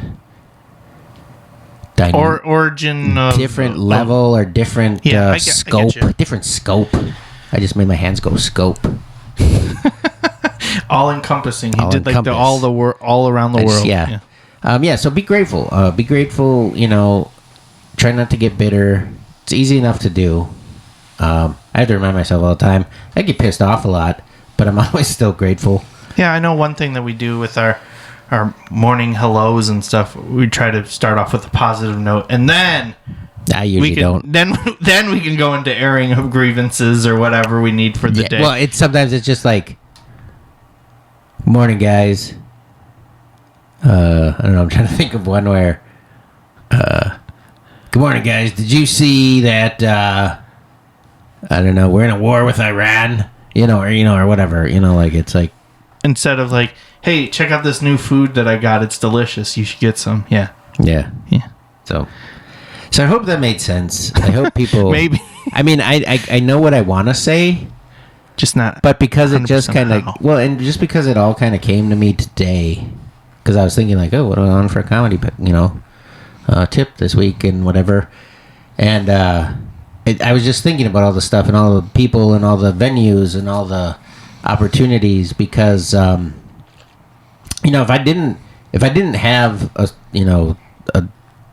origin of different level or different scope. Different scope. I just made my hands go scope. All encompassing. He did like all around the world. Yeah. So be grateful. Be grateful. Try not to get bitter. It's easy enough to do. I have to remind myself all the time. I get pissed off a lot, but I'm always still grateful. Yeah, I know one thing that we do with our morning hellos and stuff. We try to start off with a positive note, and then I usually don't. Then we can go into airing of grievances or whatever we need for the day. Well, sometimes it's just like, morning, guys. I don't know. I'm trying to think of one where, good morning, guys. Did you see that? I don't know. We're in a war with Iran, or whatever. Like it's like, instead of like, hey, check out this new food that I got. It's delicious. You should get some. Yeah. Yeah. Yeah. So I hope that made sense. I hope people... Maybe. I mean, I know what I want to say, just not. but because it just kind of... how. Well, and just because it all kind of came to me today, because I was thinking like, oh, what do I want for a comedy, tip this week and whatever. And I was just thinking about all the stuff and all the people and all the venues and all the opportunities because, if I didn't have a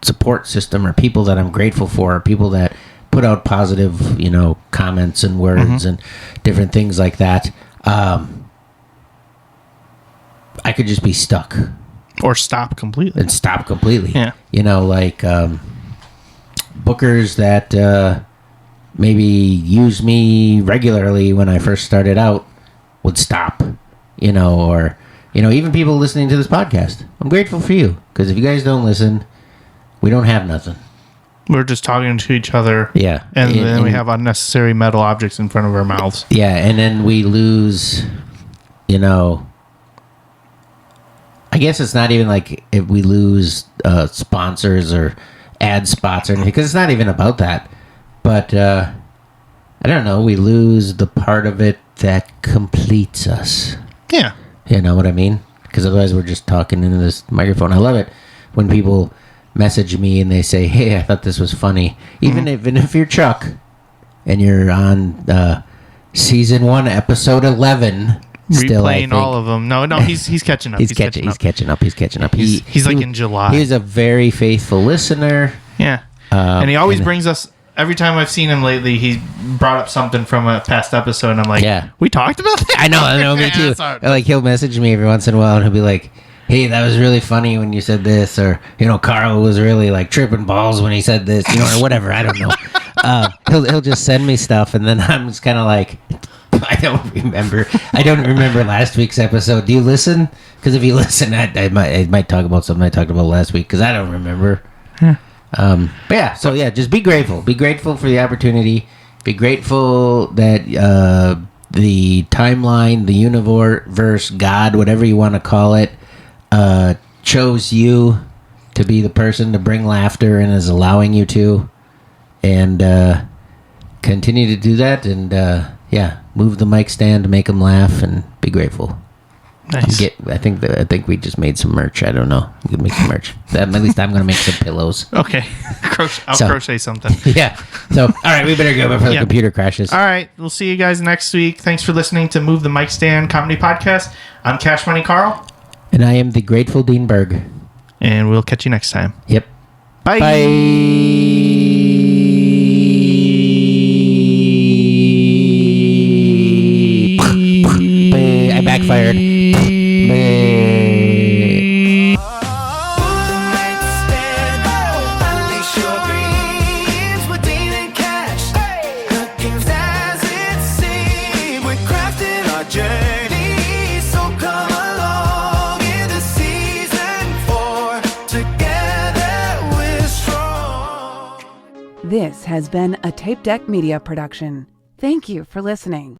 support system or people that I'm grateful for, or people that put out positive, comments and words and different things like that, I could just be stuck. Or stop completely. Yeah. Like bookers that maybe use me regularly when I first started out would stop, or even people listening to this podcast. I'm grateful for you, because if you guys don't listen, we don't have nothing. We're just talking to each other. Yeah. And then we have unnecessary metal objects in front of our mouths. Yeah, and then we lose, I guess it's not even like if we lose sponsors or ad spots or anything, because it's not even about that. But, I don't know, we lose the part of it that completes us. Yeah. You know what I mean? Because otherwise we're just talking into this microphone. I love it when people message me and they say, hey, I thought this was funny. Even if you're Chuck and you're on season 1, episode 11... Still, replaying all of them. No, he's catching up. He's catching up. He's like in July. He's a very faithful listener. Yeah. And he always brings us, every time I've seen him lately, he brought up something from a past episode, and I'm like, yeah, we talked about that? I know, me too. Like, he'll message me every once in a while, and he'll be like, hey, that was really funny when you said this, or, Carl was really, like, tripping balls when he said this, or whatever, I don't know. He'll just send me stuff, and then I'm just kind of like... I don't remember last week's episode. Do you listen? Because if you listen, I might talk about something I talked about last week, because I don't remember. Yeah. But yeah, so yeah, just be grateful. Be grateful for the opportunity. Be grateful that the timeline, the universe, God, whatever you want to call it, chose you to be the person to bring laughter and is allowing you to. And continue to do that. And move the mic stand to make them laugh and be grateful. Nice. I think we just made some merch. I don't know. We can make some merch. At least I'm going to make some pillows. Okay. I'll crochet something. Yeah. So, all right, we better go before the computer crashes. All right. We'll see you guys next week. Thanks for listening to Move the Mic Stand Comedy Podcast. I'm Cash Money Carl. And I am the Grateful Dean Berg. And we'll catch you next time. Yep. Bye. Bye. I backfired. Unleash your dreams with Dean and Kash. The games as it seems, we're crafting our journey. So come along into season 4. Together we're strong. This has been a Tape Deck Media production. Thank you for listening.